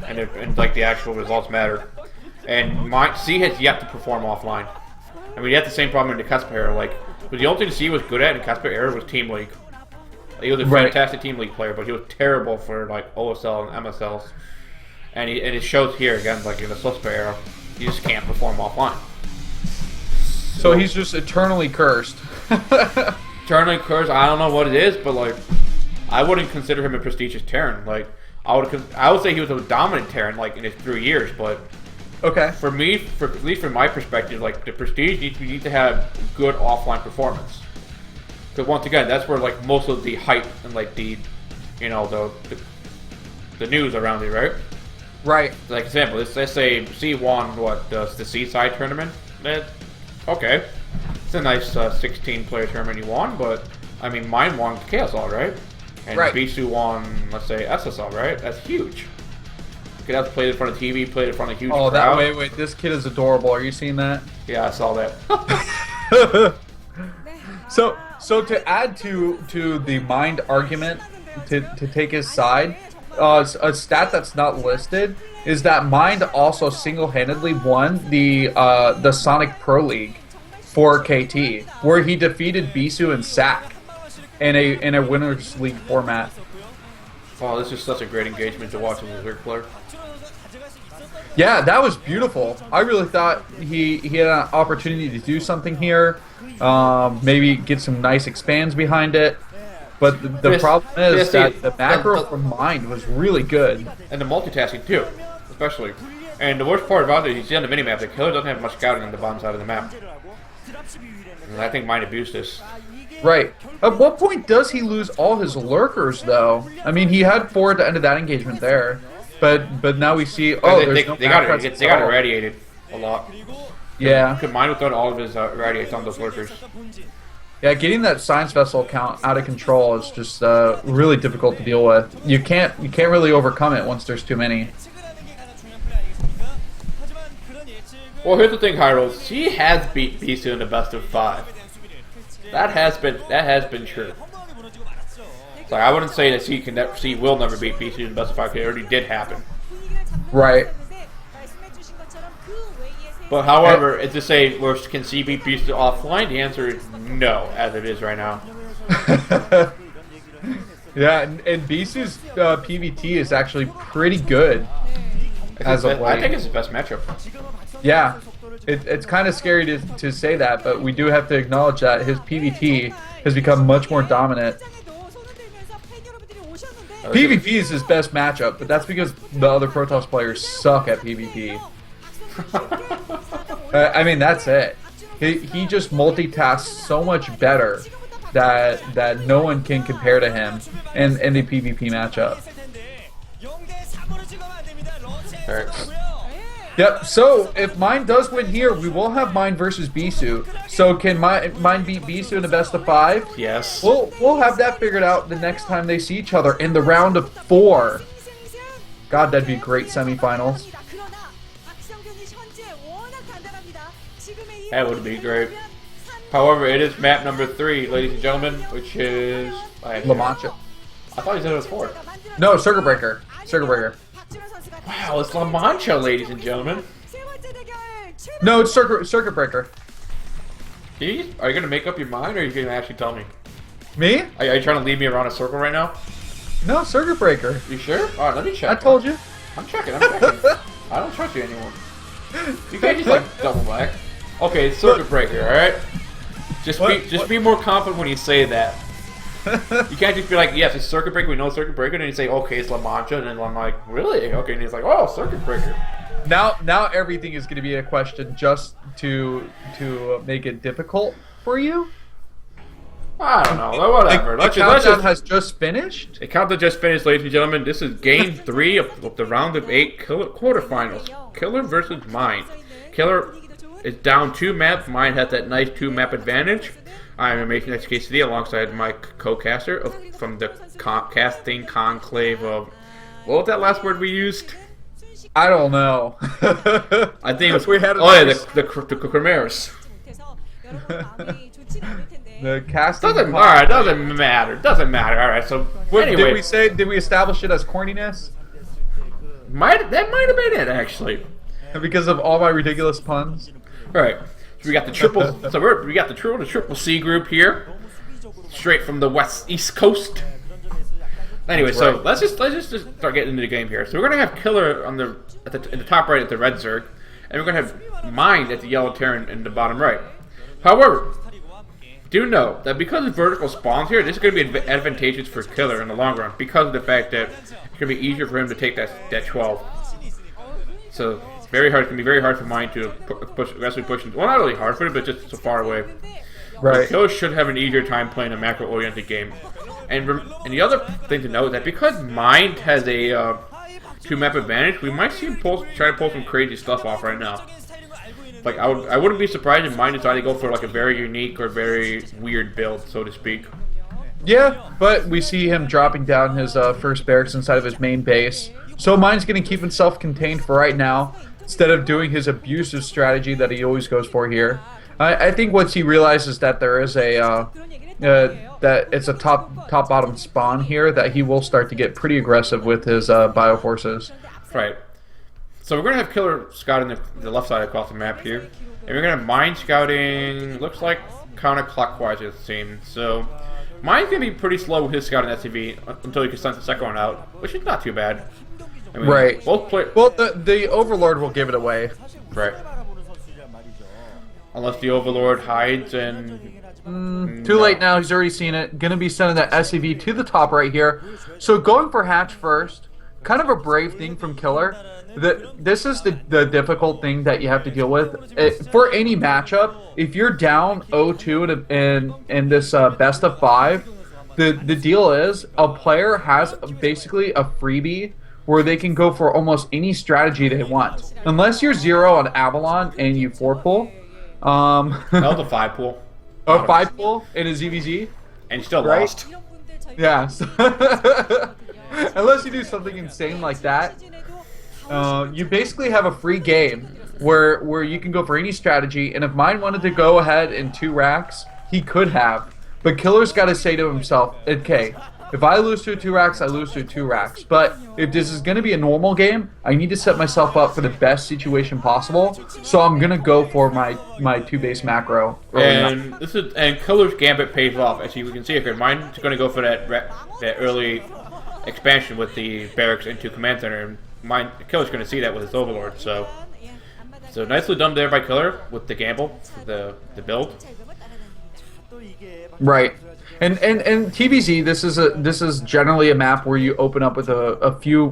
and like the actual results matter. And C has yet to perform offline. I mean, he had the same problem in the Casper era. Like, but the only thing C was good at in Casper era was Team League. He was a fantastic Team League player, but he was terrible for like OSL and MSLs. And it shows here again, like in the Susper era, you just can't perform offline. So he's just eternally cursed. Eternally cursed. I don't know what it is, but like, I wouldn't consider him a prestigious Terran. Like, I would say he was a dominant Terran, like in his 3 years. But okay, for me, at least from my perspective, like the prestige you need to have good offline performance. Because once again, that's where like most of the hype and like the news around it, right? Right. Like example, let's say C won the Seaside tournament. Okay, it's a nice 16-player tournament he won, but I mean, mine won KSL, right? And right. Bisu won, let's say, SSL, right? That's huge. You could have played in front of TV, played in front of huge crowd. Oh, wait, this kid is adorable. Are you seeing that? Yeah, I saw that. So to add to the Mind argument, to take his side, a stat that's not listed is that Mind also single-handedly won the Sonic Pro League for KT, where he defeated Bisu and Sack in a winners league format. Oh, this is such a great engagement to watch as a third player. Yeah, that was beautiful. I really thought he had an opportunity to do something here, maybe get some nice expands behind it. But the problem is that the macro from Mind was really good. And the multitasking too, especially. And the worst part about it is you see on the minimap, the killer doesn't have much scouting on the bottom side of the map. And I think Mind abused this. Right. At what point does he lose all his lurkers, though? I mean, he had 4 at the end of that engagement there. But now we see, they got irradiated a lot. Yeah. Could Mind without all of his irradiates on those lurkers. Yeah, getting that science vessel count out of control is just really difficult to deal with. You can't really overcome it once there's too many. Well, here's the thing, Hyro. She has beat Bisu in the best of 5. That has been true. So I wouldn't say that she will never beat Bisu in the best of 5. It already did happen. Right. But however, it's to say, can she beat Bisu offline? The answer is no, as it is right now. Yeah, and Bisu's PVT is actually pretty good. I think it's his best matchup. Yeah, it's kind of scary to say that, but we do have to acknowledge that his PVT has become much more dominant. PvP is his best matchup, but that's because the other Protoss players suck at PvP. I mean, that's it. He just multitasks so much better that no one can compare to him in the PvP matchup. Alright. Yep, so if Mind does win here, we will have Mind versus Bisu. So can Mind beat Bisu in the best of 5? Yes. We'll have that figured out the next time they see each other in the round of 4. God, that'd be great semifinals. That would be great. However, it is map number 3, ladies and gentlemen, which is La Mancha. I thought you said it was 4. No, Circuit Breaker. Circuit Breaker. Wow, it's La Mancha, ladies and gentlemen. No, it's Circuit Breaker. Are you gonna make up your mind, or are you gonna actually tell me? Me? Are you trying to lead me around a circle right now? No, Circuit Breaker. You sure? Alright, let me check. I told you. I'm checking. I don't trust you anymore. You can't just like double back. Okay, it's Circuit Breaker, alright? Just be more confident when you say that. You can't just be like, yes, it's Circuit Breaker, we know Circuit Breaker, and then you say, okay, it's La Mancha, and then I'm like, really? Okay, and he's like, oh, Circuit Breaker. Now everything is going to be a question just to make it difficult for you. I don't know. Whatever. The countdown has just finished. The countdown just finished, ladies and gentlemen. This is game 3 of the round of 8 quarterfinals. Killer versus Mind. Killer is down 2 maps. Mind has that nice 2-map advantage. I am Amazingxkcd alongside my co-caster from the casting conclave of... What was that last word we used? I don't know. I think it was... We had the Crimeras. The casting. Doesn't matter. Doesn't matter. All right. So anyway, did we establish it as corniness? That might have been it actually. Because of all my ridiculous puns. All right. So we got the triple. We got the triple C group here, straight from the East Coast. Anyway, That's so right. let's just start getting into the game here. So we're gonna have Killer in the top right at the red Zerg, and we're gonna have Mind at the yellow Terran in the bottom right. However, do know that because of vertical spawns here, this is going to be advantageous for Killer in the long run because of the fact that it's going to be easier for him to take that 12. So very hard. It's going to be very hard for Mind to aggressively push. Well, not really hard for him, but just so far away. Right. But Killer should have an easier time playing a macro-oriented game. And the other thing to note is that because Mind has a 2-map advantage, we might see him try to pull some crazy stuff off right now. Like I wouldn't be surprised if Mind decided to go for like a very unique or very weird build, so to speak. Yeah, but we see him dropping down his first barracks inside of his main base. So Mind's going to keep himself contained for right now, instead of doing his abusive strategy that he always goes for here. I think once he realizes that there is a that it's a top-bottom spawn here, that he will start to get pretty aggressive with his bioforces. Right. So we're going to have Killer scouting the left side across the map here. And we're going to have Mind scouting, looks like counterclockwise it seems. So Mind's going to be pretty slow with his scouting SCV until he can send the second one out, which is not too bad. I mean, right. Well, the Overlord will give it away. Right. Unless the Overlord hides and... Too late now, he's already seen it. Going to be sending that SCV to the top right here. So going for hatch first, kind of a brave thing from Killer. This is the difficult thing that you have to deal with. For any matchup, if you're down 0-2 in this best of 5, the deal is a player has basically a freebie where they can go for almost any strategy they want. Unless you're 0 on Avalon and you 4-pull. That was a 5-pull. A 5-pull in a ZVZ. And you still right? lost. Yeah. Unless you do something insane like that. You basically have a free game where you can go for any strategy, and if Mind wanted to go ahead in 2 racks, he could have. But Killer's got to say to himself, okay, if I lose to 2 racks, I lose to 2 racks. But if this is going to be a normal game, I need to set myself up for the best situation possible. So I'm going to go for my 2-base macro. And Killer's Gambit pays off. As you can see here, Mind's going to go for that early expansion with the barracks into Command Center. Killer's going to see that with his Overlord, so nicely done there by Killer with the gamble, the build. Right, and TBZ, this is generally a map where you open up with a few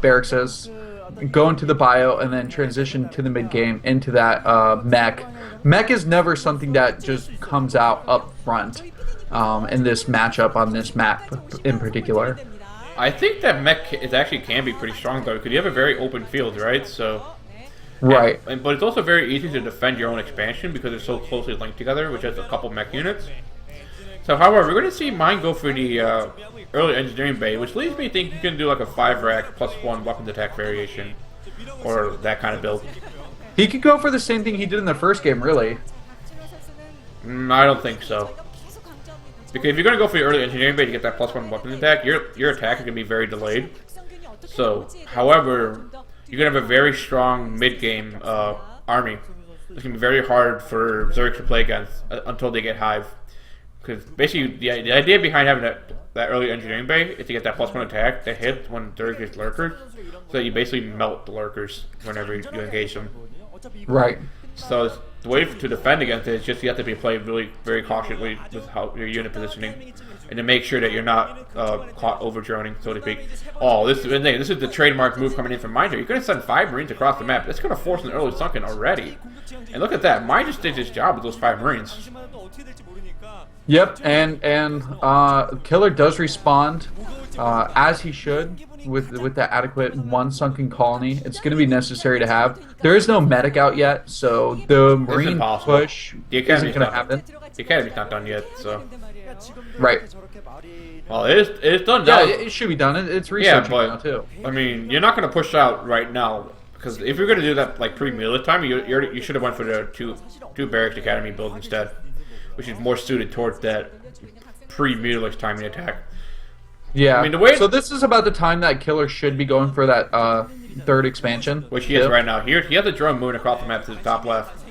barracks, go into the bio, and then transition to the mid game into that mech. Mech is never something that just comes out up front in this matchup on this map in particular. I think that mech can be pretty strong though, because you have a very open field, right? So, right. But it's also very easy to defend your own expansion because it's so closely linked together, which has a couple mech units. So, however, we're going to see Mind go for the early engineering bay, which leads me to think you can do like a 5-rack +1 weapons attack variation, or that kind of build. He could go for the same thing he did in the first game, really. I don't think so. Because if you're going to go for your early engineering bait to get that +1 weapon attack, your attack is going to be very delayed. So, however, you're going to have a very strong mid-game army. It's going to be very hard for Zerg to play against until they get Hive. Because basically, the idea behind having that early engineering bay is to get that +1 attack that hits when Zerg gets lurkers, so that you basically melt the lurkers whenever you engage them. Right. So the way to defend against it is just you have to be playing really very cautiously with how your unit positioning, and to make sure that you're not caught over droning, so to speak. Oh, this is the trademark move coming in from Minder. You're going to send 5 Marines across the map. That's going to force an early sunken already. And look at that. Mine just did his job with those 5 Marines. Yep, and Killer does respond as he should with that adequate 1 sunken colony. It's going to be necessary to have. There is no medic out yet, so the Marine push isn't going to happen. The Academy's not done yet, so. Right. Well, it's done now. Yeah, it should be done. It's researching now, too. I mean, you're not going to push out right now, because if you're going to do that like pre-melee time, you should have went for the two Barracks Academy build instead, which is more suited towards that pre-melee timing attack. Yeah. I mean, so this is about the time that Killer should be going for that 3rd expansion. Which he is right now. He has a drone moving across the map to the top left.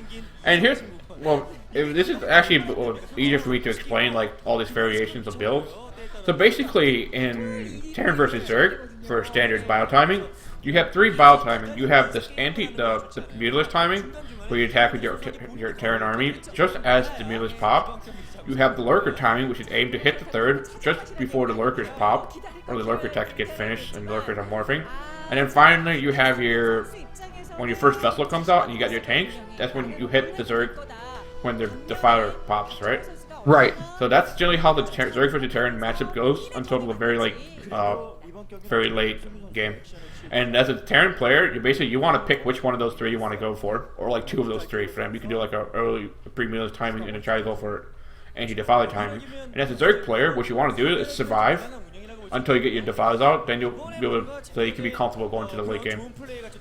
And here's, this is actually easier for me to explain, like, all these variations of builds. So basically, in Terran versus Zerg, for standard biotiming, you have 3 biotiming. You have this the Mutila's timing, where you attack with your Terran army just as the Mutila's pop. You have the Lurker timing, which is aimed to hit the 3rd just before the Lurkers pop, or the Lurker attacks get finished and the Lurkers are morphing. And then finally, you have when your first vessel comes out and you got your tanks, that's when you hit the Zerg when the Defiler pops, right? Right. So that's generally how the Zerg versus Terran matchup goes until the very late game. And as a Terran player, you want to pick which one of those 3 you want to go for, or like 2 of those 3 for them. You can do like a early pre-melee timing and then try to go for anti-defiler timing. And as a Zerg player, what you want to do is survive until you get your defilers out. Then you'll be able to, so you can be comfortable going to the late game.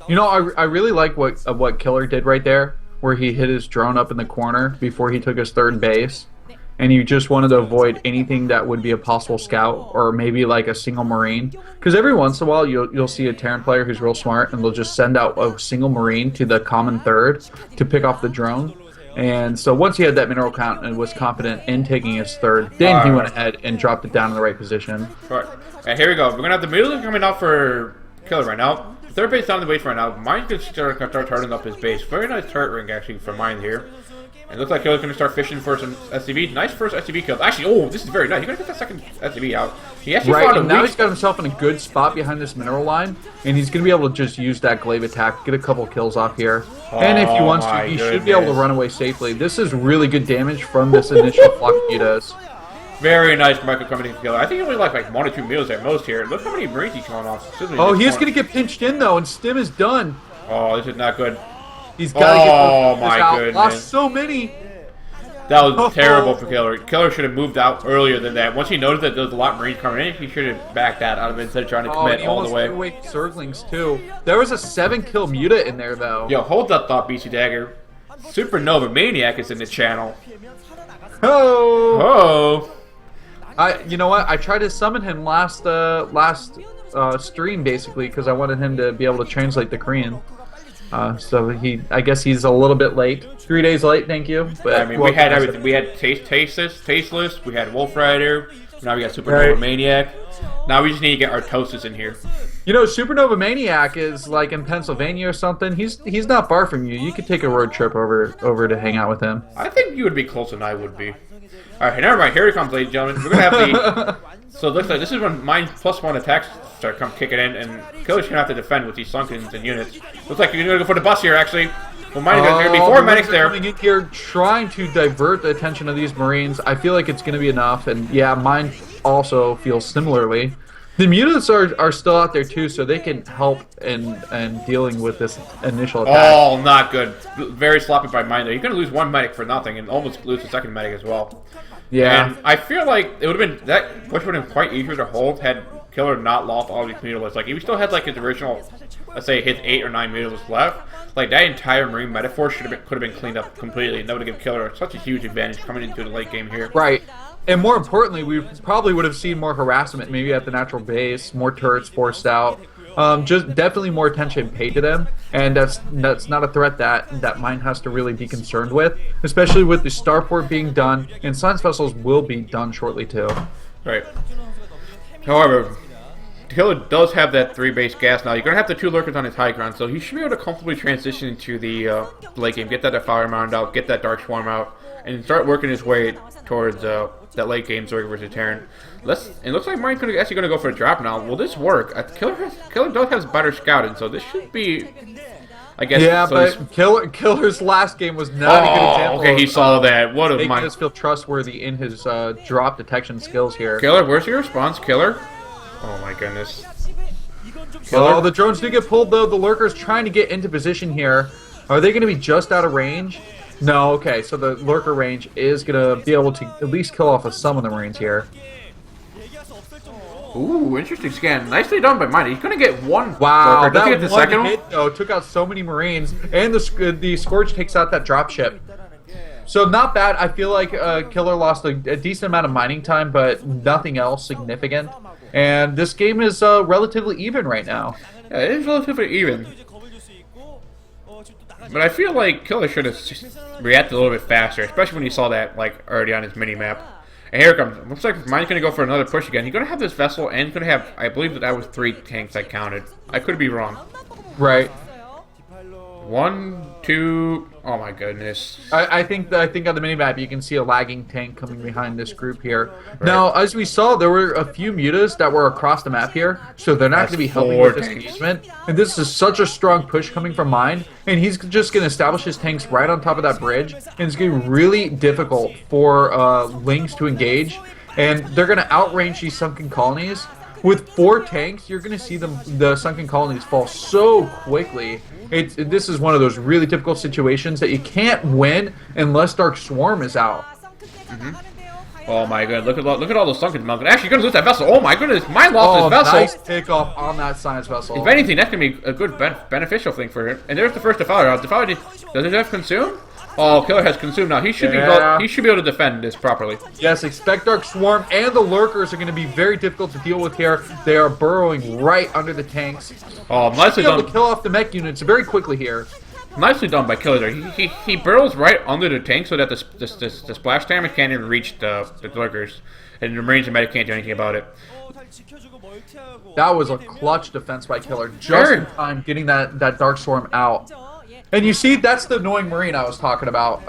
You know, I really like what Killer did right there, where he hit his drone up in the corner before he took his 3rd base. And you just wanted to avoid anything that would be a possible scout, or maybe like a single Marine. Because every once in a while you'll see a Terran player who's real smart, and they'll just send out a single Marine to the common 3rd to pick off the drone. And so once he had that mineral count and was confident in taking his 3rd, then he went ahead and dropped it down in the right position. Right. And here we go. We're going to have the middle coming out for Killer right now. 3rd base down the base right now. Mine's going to start turning up his base. Very nice turret ring actually for mine here. And it looks like Killer's going to start fishing for some SCV. Nice first SCV kill. Actually, this is very nice. He's going to get that second SCV out. He actually right, and now he's got himself in a good spot behind this mineral line, and he's going to be able to just use that glaive attack, get a couple kills off here. And if he wants to, he should be able to run away safely. This is really good damage from this initial flock of mutas. Very nice Michael coming in together. I think he only like 1 or 2 meals at most here. Look how many Marines he's killing off. Oh, he is going to get pinched in, though, and Stim is done. Oh, this is not good. He's got to get those out. Goodness. Lost so many. That was terrible for Killer. Killer should have moved out earlier than that. Once he noticed that there was a lot of Marines coming in, he should have backed that out of it instead of trying to commit all the way. Oh, he almost threw away Zerglings, too. There was a 7-kill Muta in there, though. Yo, hold that thought, Bisudagger. Supernova Maniac is in the channel. Oh! You know what? I tried to summon him last stream, basically, because I wanted him to be able to translate the Korean. So I guess he's a little bit late. 3 days late, thank you. But I mean, we had everything. We had Tasteless. We had Wolf Rider. Now we got Supernova Maniac. Now we just need to get Artosis in here. You know, Supernova Maniac is like in Pennsylvania or something. He's not far from you. You could take a road trip over to hang out with him. I think you would be closer than I would be. All right, never mind. Here he comes, ladies and gentlemen. We're gonna have the. So it looks like this is when mine +1 attacks start kicking in, and Killer's gonna have to defend with these sunkens and units. Looks like you're gonna go for the bus here, actually. Well, mine's gonna be 4 medics there. Coming in here, trying to divert the attention of these Marines. I feel like it's gonna be enough, and yeah, mine also feels similarly. The mutants are still out there too, so they can help in dealing with this initial attack. Oh, not good. Very sloppy by mine there. You're gonna lose 1 medic for nothing, and almost lose the 2nd medic as well. Yeah. And I feel like it would have been that push would have been quite easier to hold had Killer not lost all these mutilates. Like if he still had like his original let's say his 8 or 9 meters left, like that entire Marine metaphor could have been cleaned up completely, and that would have given Killer such a huge advantage coming into the late game here. Right. And more importantly, we probably would have seen more harassment, maybe at the natural base, more turrets forced out. Just definitely more attention paid to them, and that's not a threat that Mine has to really be concerned with, especially with the starport being done, and science vessels will be done shortly too. Right. However, Killer does have that 3 base gas now. You're going to have the 2 lurkers on his high ground, so he should be able to comfortably transition into the late game, get that Defiler Mound out, get that Dark Swarm out, and start working his way towards that late game Zerg versus Terran. It looks like Mine's actually going to go for a drop now. Will this work? Killer does have better scouting, so this should be, I guess. Yeah, so but Killer's last game was not a good example. Okay, he saw that. What a making us feel trustworthy in his drop detection skills here. Killer, where's your response, Killer? Oh my goodness. Killer? Oh, the drones do get pulled though. The lurkers trying to get into position here. Are they going to be just out of range? No. Okay, so the lurker range is going to be able to at least kill off of some of the Marines here. Ooh, interesting scan. Nicely done by Mine. He's going to get one. Wow, lurker. Does he that get the one second hit though took out so many Marines, and the Scourge takes out that dropship. So not bad. I feel like Killer lost a decent amount of mining time, but nothing else significant. And this game is relatively even right now. Yeah, it is relatively even. But I feel like Killer should have reacted a little bit faster, especially when he saw that like already on his mini-map. And here it comes. Looks like Mine's going to go for another push again. He's going to have this vessel, and he's going to have, I believe that was 3 tanks I counted. I could be wrong. Right. 1, 2. Oh my goodness. I think on the minimap you can see a lagging tank coming behind this group here. Right. Now, as we saw, there were a few mutas that were across the map here, so they're not going to be helping with this engagement. And this is such a strong push coming from Mine, and he's just going to establish his tanks right on top of that bridge, and it's going to be really difficult for Lynx to engage, and they're going to outrange these sunken colonies. With 4 tanks, you're going to see the sunken colonies fall so quickly. This is one of those really difficult situations that you can't win unless Dark Swarm is out. Oh my goodness! Look at all those sunken mountains. Actually, you're gonna lose that vessel. Oh my goodness! Mine lost his vessel. Nice takeoff on that science vessel. If anything, that's gonna be a good beneficial thing for him. And there's the first Defiler. Defiler does it have consume? Oh, Killer has consumed now. He should be able to defend this properly. Yes, expect Dark Swarm, and the lurkers are going to be very difficult to deal with here. They are burrowing right under the tanks. Oh, nicely done. To kill off the mech units very quickly here. Nicely done by Killer there. He burrows right under the tank so that the splash damage can't even reach the lurkers, and the Marines and medic can't do anything about it. That was a clutch defense by Killer, just in time getting that Dark Swarm out. And you see, that's the annoying Marine I was talking about.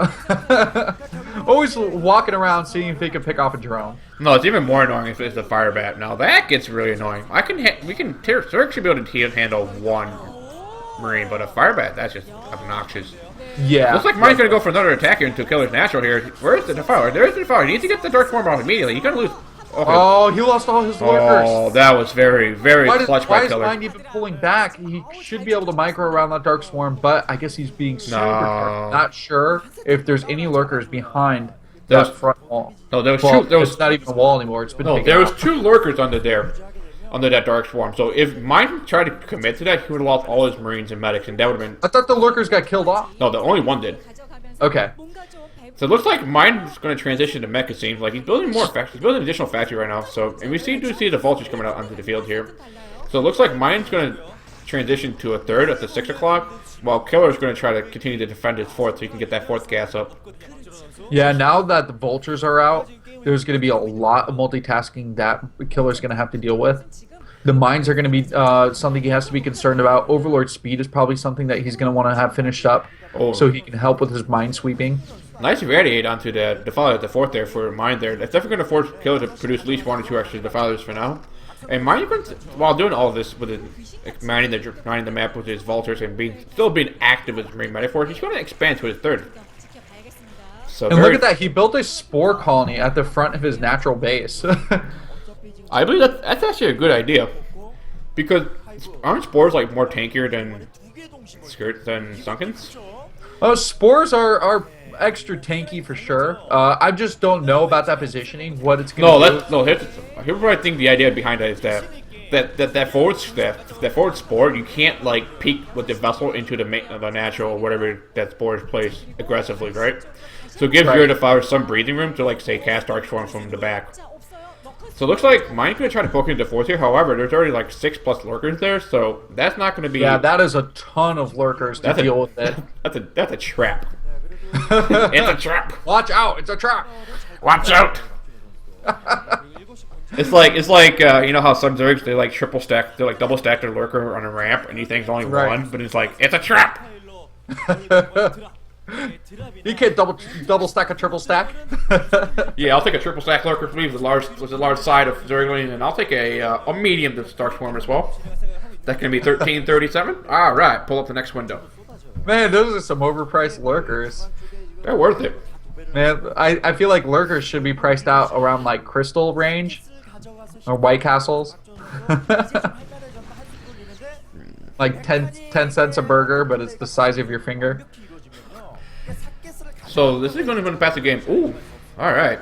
Always walking around seeing if they can pick off a drone. No, it's even more annoying if it's the fire bat. Now that gets really annoying. Zerg should be able to handle 1 Marine, but a fire bat, that's just obnoxious. Yeah. Looks like Mine's gonna go for another attack here into Killer's natural here. Where's the Defiler? There's the Defiler. He needs to get the Dark Swarm off immediately. He's gonna lose. Okay. Oh, he lost all his lurkers. Oh, that was very, very clutch by Killer. Why is Mine even pulling back? He should be able to micro around that Dark Swarm, but I guess he's being super careful. Not sure if there's any lurkers behind that front wall. No, there was it's not even a wall anymore. It's been taken there was out. 2 lurkers under that Dark Swarm. So if Mine tried to commit to that, he would have lost all his Marines and medics, and that would have been... I thought the lurkers got killed off. No, the only one did. Okay. So it looks like Mine's going to transition to mech, it seems. Like he's building more factories. He's building an additional factory right now. So, and we do see the vultures coming out onto the field here. So it looks like Mine's going to transition to a 3rd at the 6 o'clock, while Killer's going to try to continue to defend his 4th so he can get that 4th gas up. Yeah, now that the vultures are out, there's going to be a lot of multitasking that Killer's going to have to deal with. The mines are going to be something he has to be concerned about. Overlord speed is probably something that he's going to want to have finished up so he can help with his mine sweeping. Nice radiate onto the Defiler at the 4th there for Mine there. That's definitely going to force Killer to produce at least 1 or 2 extra Defilers for now. And Mine, while doing all of this with mining the map with his vultures and still being active with his Marine Metaphors, he's going to expand to his 3rd. So and look at that, he built a spore colony at the front of his natural base. I believe that's actually a good idea. Because aren't spores like more tankier than Sunkens? Spores are extra tanky for sure. I just don't know about that positioning, what it's going to do. Here's what I think the idea behind that is that that forward spore, you can't like peek with the vessel into the natural or whatever that spore is placed aggressively, right? So it gives your defiler some breathing room to like say cast Dark Storm from the back. So it looks like mine's gonna try to poke into force here. However, there's already like 6+ lurkers there, so that's not gonna be. Yeah, that is a ton of lurkers to deal with it. That's a trap. It's a trap. Watch out! It's a trap. Watch out! It's like you know how some Zergs they like triple stack, they like double stack their lurker on a ramp, and you think it's only one, but it's like it's a trap. You can't double stack a triple stack. Yeah, I'll take a triple stack lurker, please, with a large side of Zergling, and I'll take a medium to Dark Swarm as well. That's gonna be 1337. All right, pull up the next window. Man, those are some overpriced lurkers. They're worth it. Man, I feel like lurkers should be priced out around like crystal range or White Castles. Like 10 cents a burger, but it's the size of your finger. So this is going to pass the game. Ooh, all right.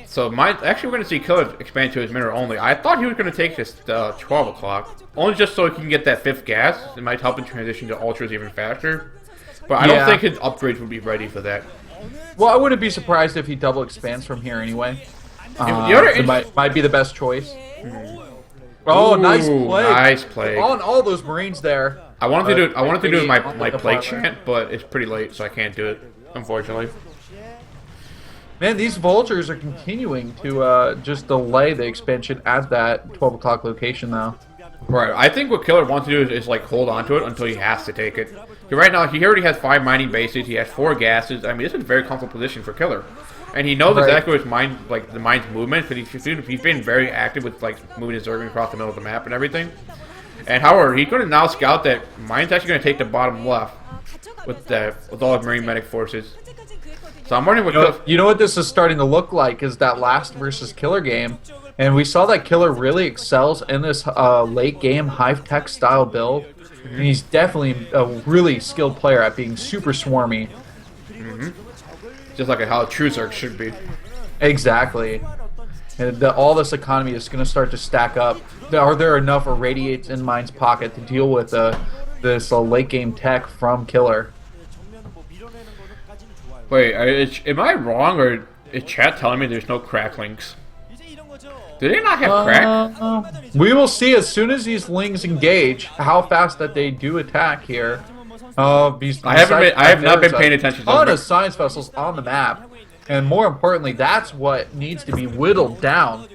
So actually we're going to see Killer expand to his mirror only. I thought he was going to take this 12 o'clock, only just so he can get that 5th gas. It might help him transition to ultras even faster. But I don't think his upgrades would be ready for that. Well, I wouldn't be surprised if he double expands from here anyway. It might be the best choice. Oh, nice play! Nice play on all those Marines there. I wanted to do my plague chant, but it's pretty late, so I can't do it, unfortunately. Man, these vultures are continuing to just delay the expansion at that 12 o'clock location, though. Right. I think what Killer wants to do is like hold on to it until he has to take it. Right now, he already has 5 mining bases. He has 4 gases. I mean, this is a very comfortable position for Killer. And he knows exactly what his mind, like the mine's movement, because he's been very active with like moving his Zergling across the middle of the map and everything. And however, he's going to now scout that mine's actually going to take the bottom left with all his Marine medic forces. So I'm wondering what you know what this is starting to look like is that last versus Killer game, and we saw that Killer really excels in this late game hive tech style build. And he's definitely a really skilled player at being super swarmy. Just like how a true Zerg should be. Exactly. And all this economy is going to start to stack up. Are there enough irradiates in Mine's pocket to deal with this late game tech from Killer? Wait, am I wrong, or is chat telling me there's no crack links? Do they not have crack? We will see as soon as these lings engage how fast that they do attack here. I have not been paying attention to a ton of science vessels on the map, and more importantly, that's what needs to be whittled down.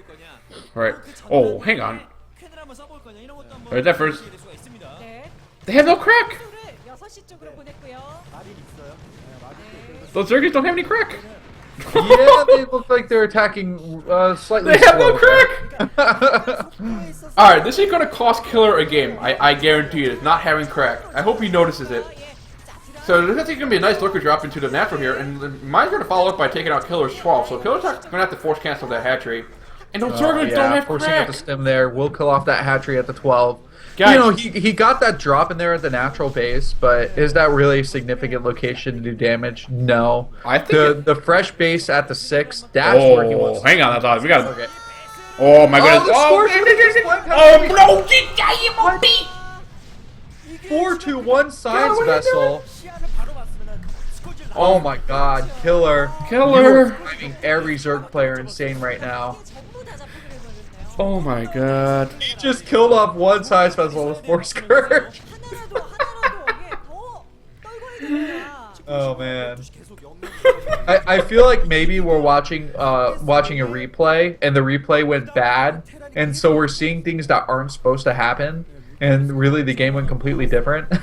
Right. Oh, hang on. Where's that first? They have no crack. Those Zergers don't have any crack. Yeah, they look like they're attacking slightly. They have no crack. All right, this is gonna cost Killer a game. I guarantee it. Not having crack. I hope he notices it. So this is gonna be a nice lurker drop into the natural here, and mine's gonna follow up by taking out Killer's 12. So Killer's gonna have to force cancel that hatchery. And those Zergers don't have forcing crack. at the stem there. We'll kill off that hatchery at the 12. Guys, you know, he got that drop in there at the natural base, but is that really a significant location to do damage? No. I think the fresh base at the 6, that's where he wants. Hang on, that's awesome. We got. Okay. Oh my goodness! Oh no! 4-2-1 science vessel. Oh my God, Killer! Killer! Driving every Zerg player insane right now. Oh my God! He just killed off one science vessel with 4 Scourge. Oh man. I feel like maybe we're watching a replay and the replay went bad, and so we're seeing things that aren't supposed to happen, and really the game went completely different.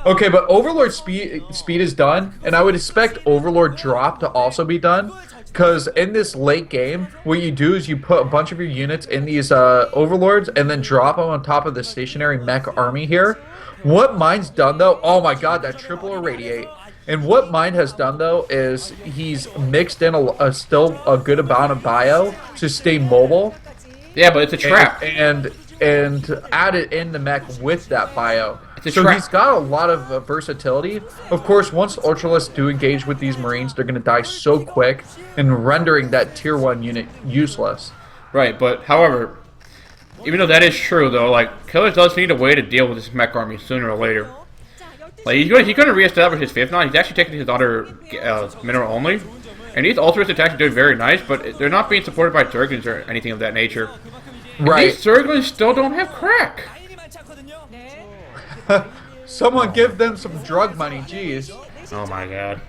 Okay, but Overlord speed is done, and I would expect Overlord drop to also be done, because in this late game, what you do is you put a bunch of your units in these Overlords and then drop them on top of the stationary mech army here. What Mine's done though, oh my God, that triple irradiate. And what Mine has done though is he's mixed in still a good amount of bio to stay mobile. Yeah, but it's a trap. And added in the mech with that bio. So trap. He's got a lot of versatility. Of course, once Ultralists do engage with these Marines, they're going to die so quick and rendering that tier 1 unit useless. Right, but however, even though that is true, though, like Killer does need a way to deal with this mech army sooner or later. Like he's going to reestablish his fifth now. He's actually taking his other mineral only, and these alternate attacks are doing very nice, but they're not being supported by Zerglings or anything of that nature. Right. These Zerglings still don't have crack. Someone give them some drug money, jeez. Oh my god.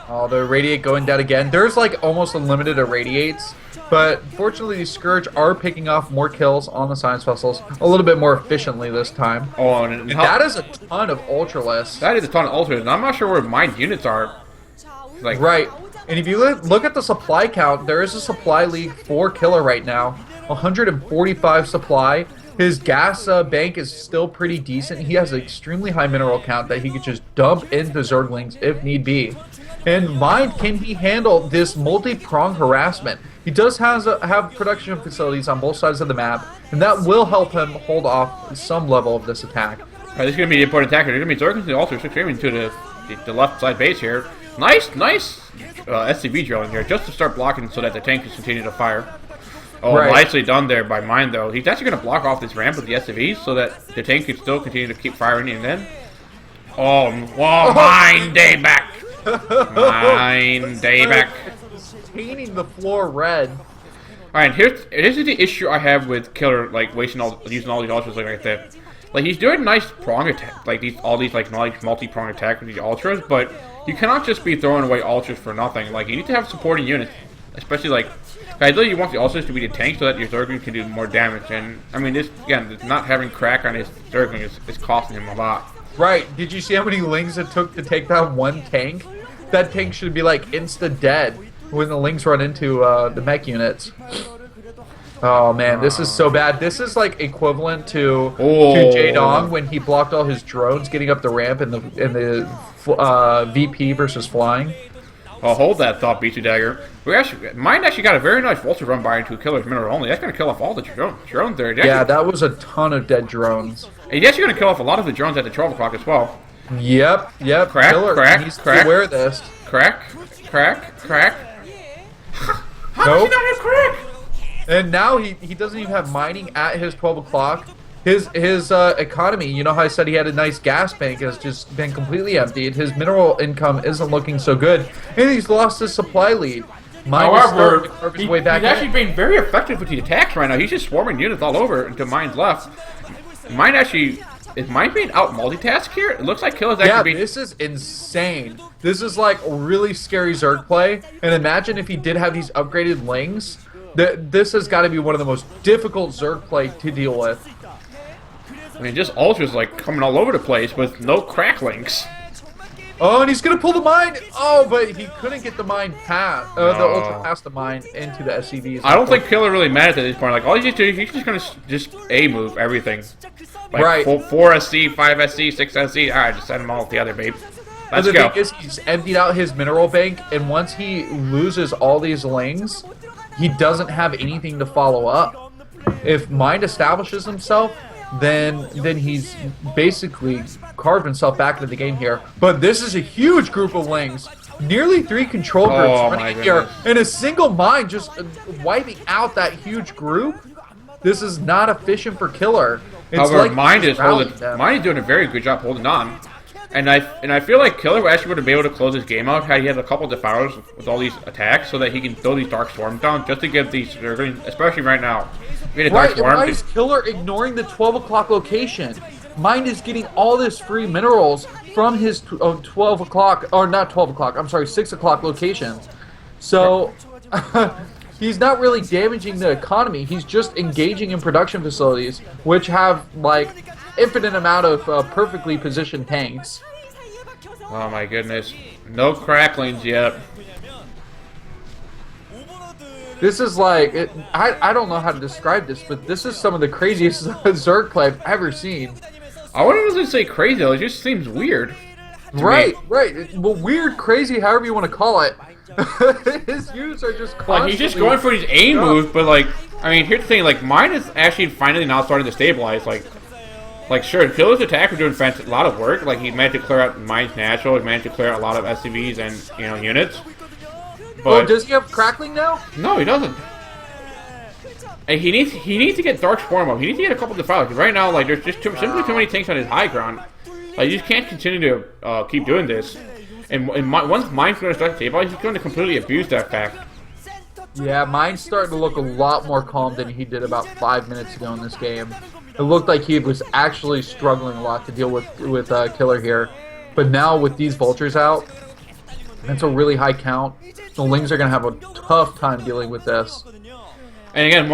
Oh, the Irradiate going down again. There's like almost unlimited Irradiates, but fortunately the Scourge are picking off more kills on the Science Vessels a little bit more efficiently this time. Oh, and that is a ton of Ultralists. That is a ton of Ultralists, and I'm not sure where Mind units are. Like, right. And if you look at the supply count, there is a supply lead for Killer right now. 145 supply. His gas bank is still pretty decent. He has an extremely high mineral count that he could just dump into Zerglings if need be. And Mind, can he handle this multi-prong harassment? He does have production facilities on both sides of the map, and that will help him hold off some level of this attack. Alright, this is going to be the important attacker. There's going to be Zerglings and also streaming to the left side base here. Nice SCV drilling here, just to start blocking so that the tank can continue to fire. Oh, right. Nicely done there by Mind, though. He's actually going to block off this ramp with the SCVs so that the tank can still continue to keep firing, and then... Oh, Mind day back! Mind day back. Painting the floor red. Alright, here's the issue I have with Killer, like, using all these ultras like that. Like, he's doing nice prong attack, like, all these multi-prong attack with these ultras, but you cannot just be throwing away ultras for nothing. Like, you need to have supporting units, especially, like, ideally you want the ultras to be the tank so that your Zergling can do more damage, and, I mean, this, again, not having crack on his Zergling is costing him a lot. Right, did you see how many lings it took to take down one tank? That tank should be, like, insta-dead when the lings run into the mech units. Oh man, this is so bad. This is like equivalent to Jaedong when he blocked all his drones getting up the ramp in the VP versus flying. Oh, hold that thought, Bisudagger. Mine actually got a very nice Vulture run by into Killer's mineral only. That's going to kill off all the drones there. Yeah, that was a ton of dead drones. And he's actually going to kill off a lot of the drones at the 12 o'clock as well. Yep. Crack, Killer needs to wear this. Crack. How does he not have crack? And now he doesn't even have mining at his 12 o'clock. His economy, you know how I said he had a nice gas bank, has just been completely emptied. His mineral income isn't looking so good. And he's lost his supply lead. However, he's actually being very effective with the attacks right now. He's just swarming units all over into Mine's left. Mine actually... Is Mine being out multitask here? It looks like Killer's actually being... this is insane. This is like really scary Zerg play. And imagine if he did have these upgraded lings. This has got to be one of the most difficult Zerg play to deal with. I mean, just Ultra's like coming all over the place with no crack links. Oh, and he's gonna pull the mine. Oh, but he couldn't get the mine past the Ultra past the mine into the SCVs. I don't think Killer really matters at this point. Like all he's doing, he's just gonna A move everything. Like right. 4 SC, 5 SC, 6 SC. All right, just send them all together, babe. Let's go. The thing is, he's emptied out his mineral bank, and once he loses all these lings, he doesn't have anything to follow up. If Mind establishes himself, then he's basically carved himself back into the game here. But this is a huge group of lings. Nearly 3 control groups running here. And a single Mind just wiping out that huge group. This is not efficient for Killer. It's However, like Mind is doing a very good job holding on. And I feel like Killer actually would have been able to close his game out had he had a couple of Devourers with all these attacks so that he can throw these Dark Swarms down just to give these, especially right now. Right, why is Killer ignoring the 12 o'clock location? Mind is getting all this free minerals from his 12 o'clock, or not 12 o'clock, I'm sorry, 6 o'clock location. So, he's not really damaging the economy, he's just engaging in production facilities, which have, like, infinite amount of perfectly positioned tanks. Oh my goodness. No cracklings yet. This is like, I don't know how to describe this, but this is some of the craziest Zerg play I've ever seen. I wouldn't really say crazy though, it just seems weird. Right. Well, weird, crazy, however you want to call it. His units are just constantly... Like, he's just going for these A moves, but like, I mean, here's the thing, like, Mine is actually finally now starting to stabilize, like sure, Killer's attack was doing a lot of work, like, he managed to clear out Mine's natural, he managed to clear out a lot of SCVs and, units. But, does he have crackling now? No, he doesn't. And he needs to get Dark Swarm up. He needs to get a couple of defilers. Right now, like there's just simply too many tanks on his high ground. Like you just can't continue to keep doing this. And once Mine's going to start to stabilize, he's going to completely abuse that fact. Yeah, mine's starting to look a lot more calm than he did about 5 minutes ago in this game. It looked like he was actually struggling a lot to deal with Killer here. But now with these vultures out, that's a really high count. The Lings are going to have a tough time dealing with this. And again,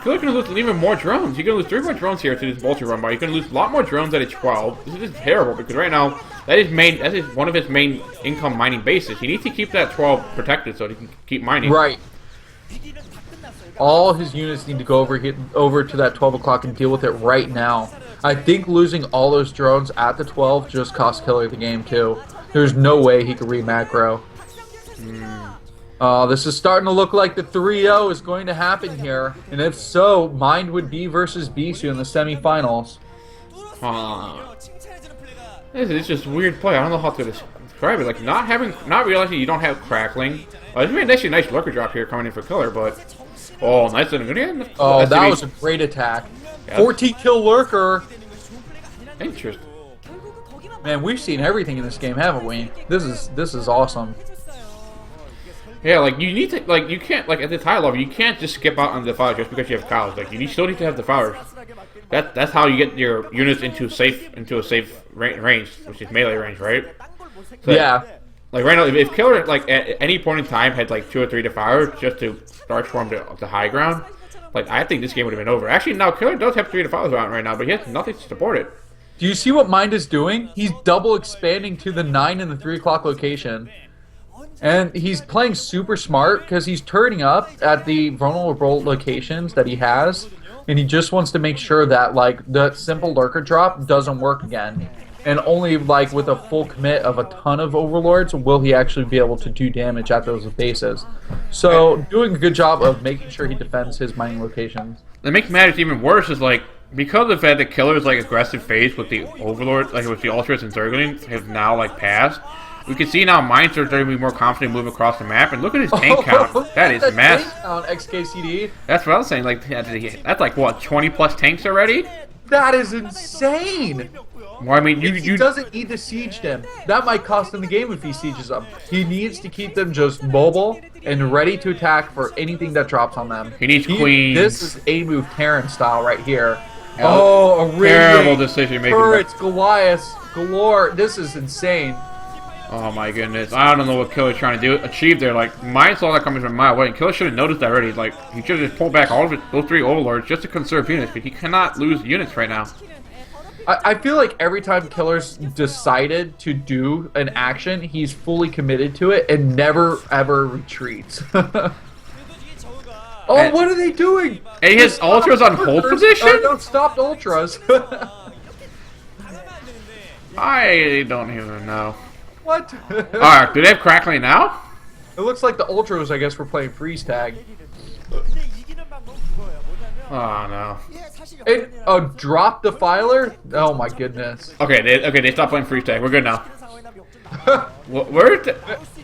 Killer's going to lose even more drones. He's going to lose 3 more drones here to this vulture run by. He's going to lose a lot more drones at a 12. This is just terrible because right now, that is one of his main income mining bases. He needs to keep that 12 protected so he can keep mining. Right. All his units need to go over to that 12 o'clock and deal with it right now. I think losing all those drones at the 12 just cost Killer the game too. There's no way he could re-macro. This is starting to look like the 3-0 is going to happen here. And if so, Mind would be versus Bisu in the semifinals. This is just weird play. I don't know how to describe it. Like not realizing you don't have crackling. It's actually a nice lurker drop here coming in for Killer, but nice and good. Oh, that was a great attack. Yep. 14 kill lurker. Interesting. Man, we've seen everything in this game, haven't we? This is awesome. Yeah, like you need to, like you can't, like at this high level, you can't just skip out on the defilers just because you have cows. Like you still need to have defilers. That's how you get your units into a safe range, which is melee range, right? So, yeah. Like right now, if Killer like at any point in time had like 2 or 3 defilers just to start swarm to high ground, like I think this game would have been over. Actually, now Killer does have 3 defilers out right now, but he has nothing to support it. Do you see what Mind is doing? He's double expanding to the 9 and the 3 o'clock location. And he's playing super smart because he's turning up at the vulnerable locations that he has. And he just wants to make sure that like the simple lurker drop doesn't work again. And only like with a full commit of a ton of overlords will he actually be able to do damage at those bases. So doing a good job of making sure he defends his mining locations. What makes matters even worse is like because of the fact that Killer's like aggressive phase with the overlord, like with the ultras and zerglings, have now like passed. We can see now Mines are starting to be more confident moving across the map, and look at his tank count. That is mess. Tank count, XKCD. That's what I was saying. Like that's like what 20 plus tanks already. That is insane. Well, I mean, he doesn't need to siege them. That might cost him the game if he sieges them. He needs to keep them just mobile and ready to attack for anything that drops on them. He needs queens. This is A move Terran style right here. Oh, a terrible decision making. Turrets, Goliaths, galore. This is insane. Oh my goodness. I don't know what Killer's trying to achieve there. Like, Mine saw that coming from a mile away, and Killer should have noticed that already. Like, he should have just pulled back all of those 3 overlords just to conserve units, but he cannot lose units right now. I feel like every time Killer's decided to do an action, he's fully committed to it and never ever retreats. What are they doing? And he has ultras on hold position? No, stopped ultras. I don't even know. What? Alright, do they have crackling now? It looks like the ultras, I guess, were playing freeze tag. Oh no. Drop defiler? Oh my goodness. Okay, they stopped playing freeze tag. We're good now.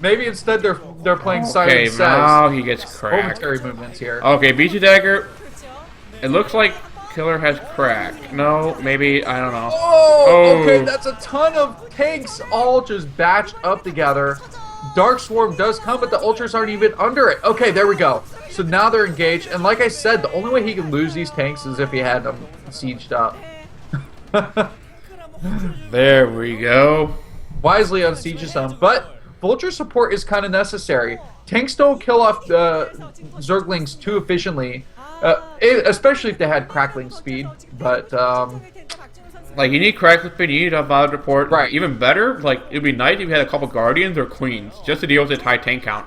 Maybe instead they're playing silent says. Okay, now he gets cracked. Momentary movements here. Okay, Bisudagger. It looks like Killer has cracked. No, maybe, I don't know. Oh, okay, that's a ton of tanks all just batched up together. Dark Swarm does come, but the ultras aren't even under it. Okay, there we go. So now they're engaged, and like I said, the only way he can lose these tanks is if he had them sieged up. There we go. Wisely unsieges them, but vulture support is kind of necessary. Tanks don't kill off the zerglings too efficiently, especially if they had crackling speed. But like you need crackling speed, you need a valid report. Right. Even better, like it'd be nice if you had a couple guardians or queens just to deal with this high tank count.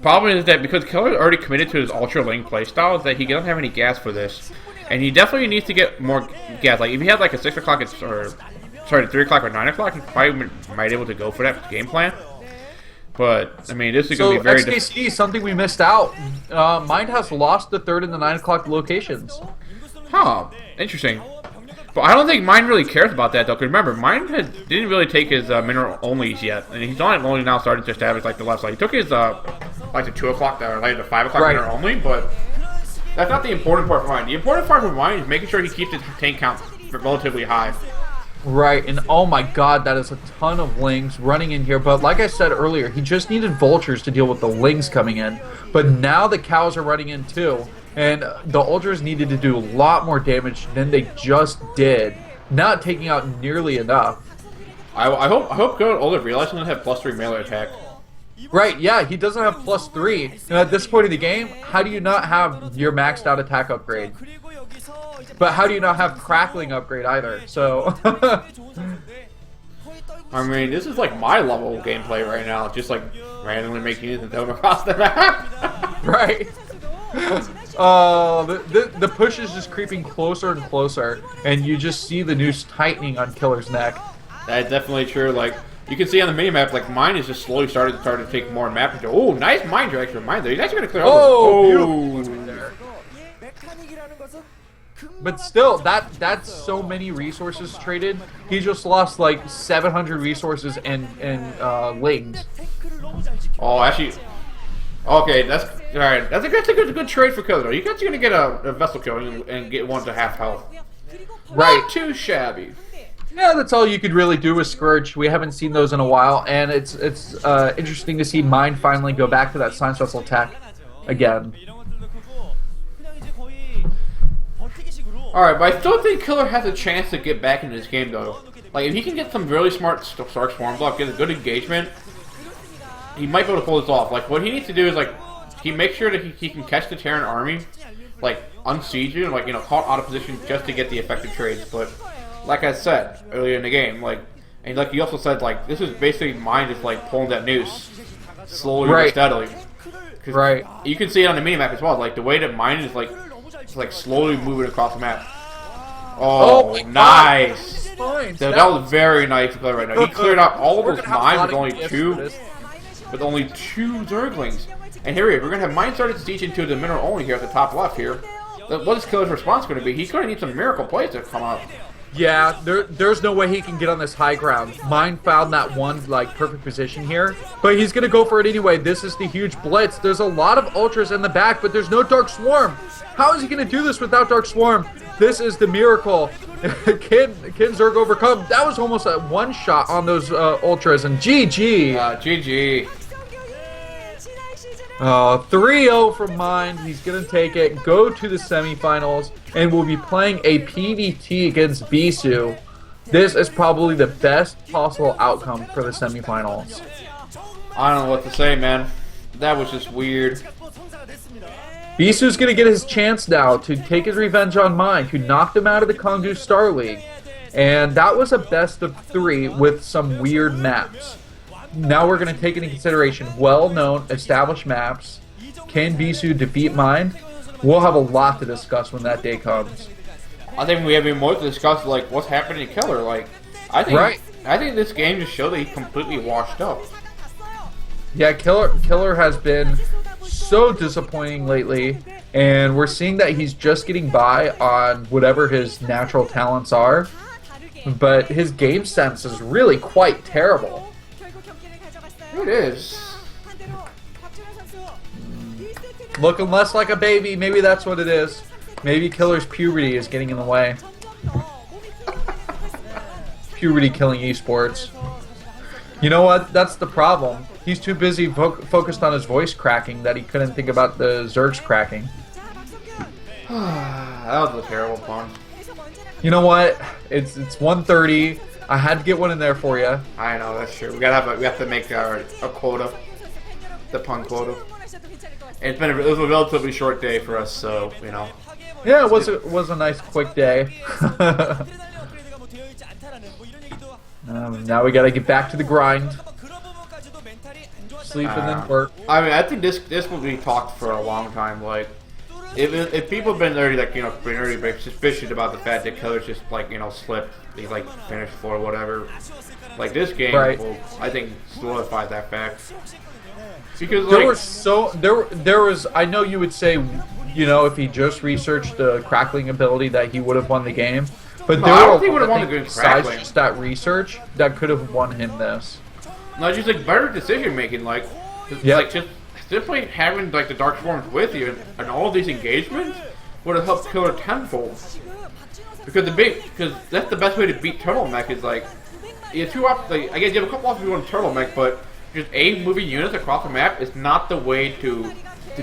Problem is that because Killer's already committed to his ultra link playstyle, is that he doesn't have any gas for this, and he definitely needs to get more gas. Like if he had like a 6 o'clock or 3 o'clock or 9 o'clock, he probably might be able to go for that game plan. But I mean, this is going to be very. XKCD, something we missed out. Mind has lost the 3rd and the 9 o'clock locations. Huh? Interesting. But I don't think Mind really cares about that though. Because remember, Mind didn't really take his mineral onlys yet, and he's only now starting to establish like the left side. He took his like the 2 o'clock or like the 5 o'clock mineral only, but That's not the important part for mine. The important part for mine is making sure he keeps his tank count relatively high. Right, and oh my god, that is a ton of lings running in here. But like I said earlier, he just needed vultures to deal with the lings coming in. But now the cows are running in too, and the ultras needed to do a lot more damage than they just did, not taking out nearly enough. I hope Good Ultra realizes he doesn't have +3 melee attack. Right, yeah, he doesn't have +3. And at this point in the game, how do you not have your maxed out attack upgrade? But how do you not have crackling upgrade either? So I mean, this is like my level of gameplay right now, just like randomly making it and throwing across the map. right. The push is just creeping closer and closer, and you just see the noose tightening on Killer's neck. That's definitely true. Like you can see on the minimap, like mine is just slowly starting to take more map control. Oh, nice mind direction from mine there. He's actually gonna clear all beautiful there. But still, that's so many resources traded. He just lost like 700 resources and lings. Oh, actually, okay, that's all right. That's a good trade for Killer though. You guys are gonna get a vessel kill and get one to half health. Right. Not too shabby. Yeah, that's all you could really do with Scourge. We haven't seen those in a while, and it's interesting to see mine finally go back to that science vessel attack again. Alright, but I still think Killer has a chance to get back into this game, though. Like, if he can get some really smart Stark Swarm block, get a good engagement, he might be able to pull this off. Like, what he needs to do is, like, he makes sure that he can catch the Terran army, like, unsiege you, and, like, you know, caught out of position just to get the effective trades. But, like I said earlier in the game, like, and like you also said, like, this is basically mine just, like, pulling that noose slowly but steadily. Right. You can see it on the minimap as well. Like, the way that mine is, like slowly moving across the map. Oh, nice! So that was very nice to play right now. He cleared out all of those mines with only two Zerglings. And here we are. We're gonna have mine started to siege into the mineral only here at the top left here. What is Killer's response going to be? He's going to need some miracle plays to come out. Yeah, there's no way he can get on this high ground. Mine found that one, like, perfect position here. But he's going to go for it anyway. This is the huge blitz. There's a lot of ultras in the back, but there's no Dark Swarm. How is he going to do this without Dark Swarm? This is the miracle. Can Zerg overcome? That was almost a one-shot on those ultras, and GG. GG. 3-0 from mine. He's going to take it, go to the semifinals, and we'll be playing a PvT against Bisu. This is probably the best possible outcome for the semifinals. I don't know what to say, man. That was just weird. Bisu's going to get his chance now to take his revenge on mine, who knocked him out of the Kangoo Star League. And that was a best of 3 with some weird maps. Now we're going to take into consideration well-known, established maps. Can Bisu defeat mine? We'll have a lot to discuss when that day comes. I think we have even more to discuss, like, what's happening to Killer. Like, I think this game just showed that he's completely washed up. Yeah, Killer has been so disappointing lately, and we're seeing that he's just getting by on whatever his natural talents are, but his game sense is really quite terrible. It is. Looking less like a baby, maybe that's what it is. Maybe Killer's puberty is getting in the way. Puberty killing esports. You know what? That's the problem. He's too busy focused on his voice cracking that he couldn't think about the Zergs cracking. That was a terrible pun. You know what? It's 1:30. I had to get one in there for you. I know, that's true. We have to make a quota, the pun quota. And it was a relatively short day for us, so you know. Yeah, it was a nice quick day. Now we gotta get back to the grind. Sleep and then work. I mean, I think this will be talked for a long time. Like, if people have been already been suspicious about the fact that Killer's just like slipped, he like finished for whatever. Like this game will, I think, solidify that fact. Because there was I know you would say, if he just researched the crackling ability that he would have won the game. But there were a lot of things besides just that research that could have won him this. No, just like better decision making, like just simply having like the Dark Swarms with you and all of these engagements would have helped Killer tenfold. Because that's the best way to beat Turtlemech is like you have two options. Like, I guess you have a couple options on Turtlemech, but just moving units across the map is not the way to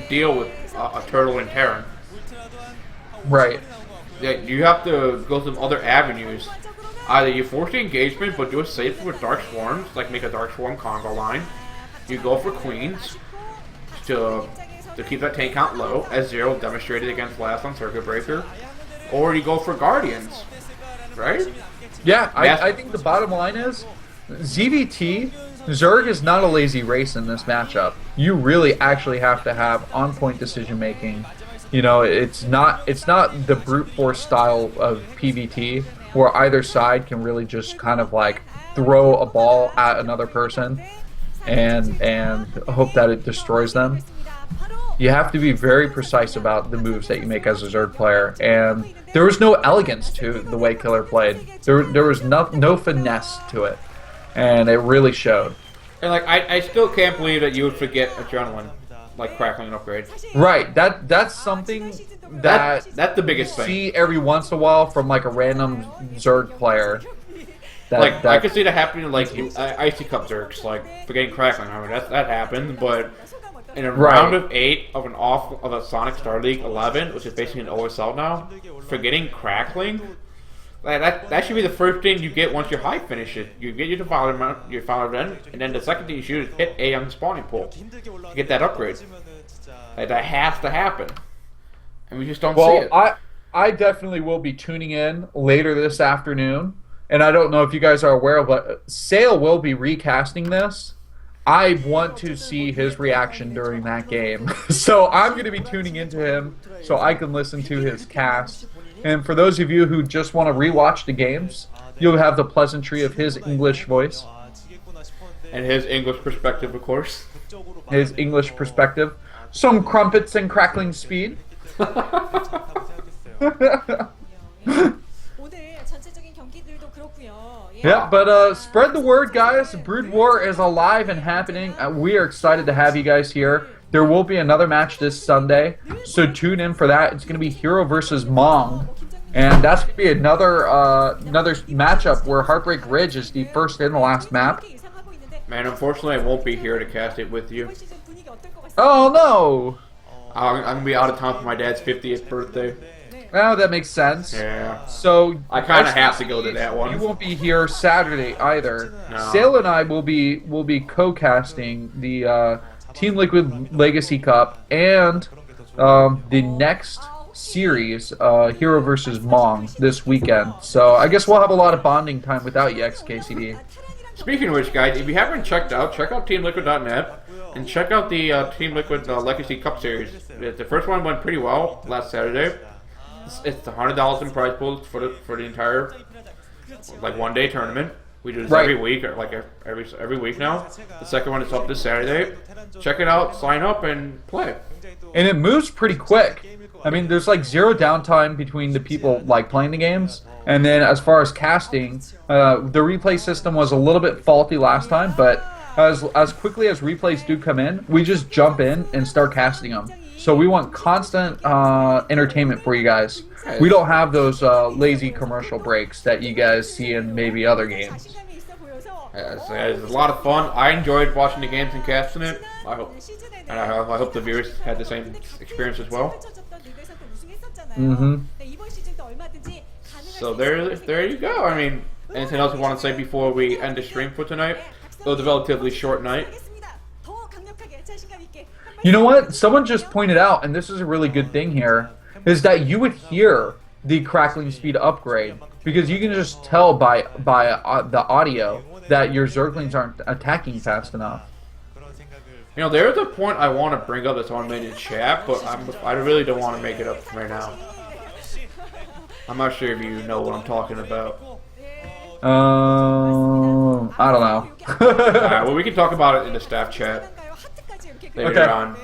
deal with a Turtle and Terran. Right. Yeah, you have to go some other avenues. Either you force the engagement, but do it safe with Dark Swarms, like make a Dark Swarm Congo line. You go for Queens to keep that tank count low, as Zero demonstrated against last on Circuit Breaker. Or you go for Guardians, right? Yeah, I think the bottom line is ZVT, Zerg is not a lazy race in this matchup. You really actually have to have on-point decision making. You know, it's not the brute force style of PvT where either side can really just kind of like throw a ball at another person and hope that it destroys them. You have to be very precise about the moves that you make as a Zerg player, and there was no elegance to the way Killer played. There was no finesse to it, and it really showed. And like I still can't believe that you would forget Adrenaline, like crackling upgrades. Right, that's something that's the biggest thing. See every once in a while from like a random Zerg player. I could see that happening like in Icy Cup Zergs, like forgetting crackling. I mean that happened, but in a round of 8 of a Sonic Star League 11, which is basically an OSL now, forgetting crackling, that should be the first thing you get once your high finishes. You get your Defiler, and then the second thing you should is hit A on the spawning pool to get that upgrade. That has to happen, and we just don't see it. I definitely will be tuning in later this afternoon, and I don't know if you guys are aware, but Sale will be recasting this. I want to see his reaction during that game. So I'm going to be tuning into him so I can listen to his cast. And for those of you who just want to rewatch the games, you'll have the pleasantry of his English voice. And his English perspective, of course. His English perspective. Some crumpets and crackling speed. Yeah, but spread the word, guys. Brood War is alive and happening. We are excited to have you guys here. There will be another match this Sunday, so tune in for that. It's going to be Hero versus Mong, and that's going to be another matchup where Heartbreak Ridge is the first and the last map. Man, unfortunately, I won't be here to cast it with you. Oh no! I'm going to be out of town for my dad's 50th birthday. Well, that makes sense. Yeah. So I kind of have to go to that one. You won't be here Saturday either. No. Sale and I will be co-casting the Team Liquid Legacy Cup and the next series, Hero versus Mong, this weekend. So I guess we'll have a lot of bonding time without you, XKCD. Speaking of which, guys, if you haven't check out TeamLiquid.net and check out the Team Liquid Legacy Cup series. The first one went pretty well last Saturday. It's $100 in prize pools for the entire one-day tournament. We do this every week, or every week now. The second one is up this Saturday. Check it out, sign up, and play. And it moves pretty quick. I mean, there's like zero downtime between the people playing the games. And then as far as casting, the replay system was a little bit faulty last time, but as quickly as replays do come in, we just jump in and start casting them. So we want constant entertainment for you guys. We don't have those lazy commercial breaks that you guys see in maybe other games. It's a lot of fun. I enjoyed watching the games and casting it. I hope the viewers had the same experience as well. Mm-hmm. So there you go. I mean, anything else you want to say before we end the stream for tonight? It was a relatively short night. You know what? Someone just pointed out, and this is a really good thing here, is that you would hear the crackling speed upgrade because you can just tell by the audio that your Zerglings aren't attacking fast enough. You know, there's a point I want to bring up that's on in chat, but I really don't want to make it up right now. I'm not sure if you know what I'm talking about. I don't know. Alright, well, we can talk about it in the staff chat later on.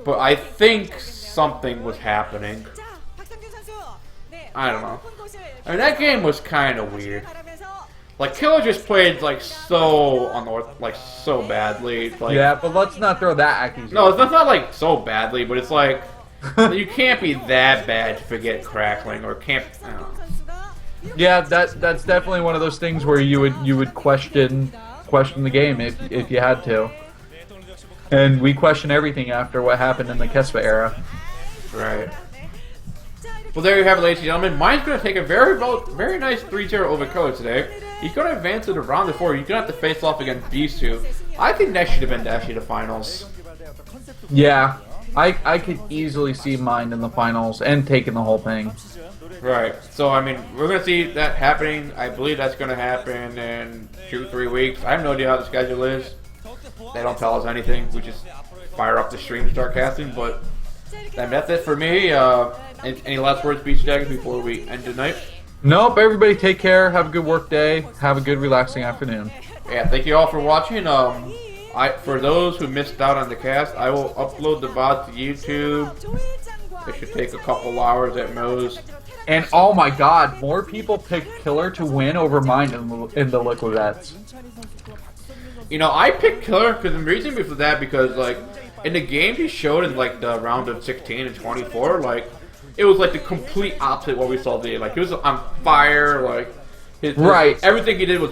But I think something was happening. I don't know. I mean, that game was kind of weird. Like Killer just played like so unorthodox, like so badly. Like, Yeah, but let's not throw that accusation. no, it's not like so badly, but it's like you can't be that bad to forget crackling or can't. I don't know. Yeah, that's definitely one of those things where you would question the game if you had to. And we question everything after what happened in the Kespa era. Right. Well, there you have it, ladies and gentlemen. Mine's going to take a very nice 3-0 over Killer today. He's going to advance to the round of 4. He's going to have to face off against Bisu. I think that should have been actually the finals. Yeah, I could easily see mine in the finals and taking the whole thing. Right. So, I mean, we're going to see that happening. I believe that's going to happen in 2-3 weeks. I have no idea how the schedule is. They don't tell us anything. We just fire up the stream and start casting. But that's it for me. Any last words, Bisudagger, before we end tonight? Nope, everybody take care. Have a good work day. Have a good relaxing afternoon. Yeah, thank you all for watching. For those who missed out on the cast, I will upload the VOD to YouTube. It should take a couple hours at most. And oh my god, more people picked Killer to win over mine in the Liquidettes. You know, I picked Killer because the reason for that because like in the game he showed in like the round of 16 and 24, like it was like the complete opposite of what we saw today. Like he was on fire, like everything he did was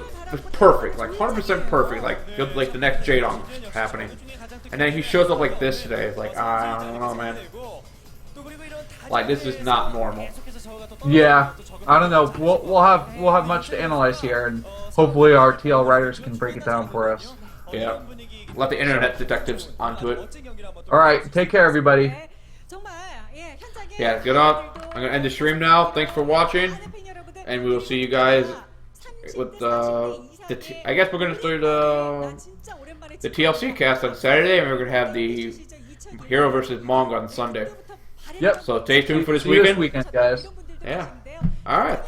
perfect, like 100% perfect, like the next Jadon happening. And then he shows up like this today. It's like I don't know, man. Like this is not normal. Yeah, I don't know. We'll have much to analyze here, and hopefully our TL writers can break it down for us. Yeah, let the internet detectives onto it. All right, take care, everybody. Yeah, good on. I'm gonna end the stream now. Thanks for watching, and we will see you guys with I guess we're gonna start the TLC cast on Saturday, and we're gonna have the Hero versus Manga on Sunday. Yep. So stay tuned for this See you weekend. this weekend, guys. Yeah. All right.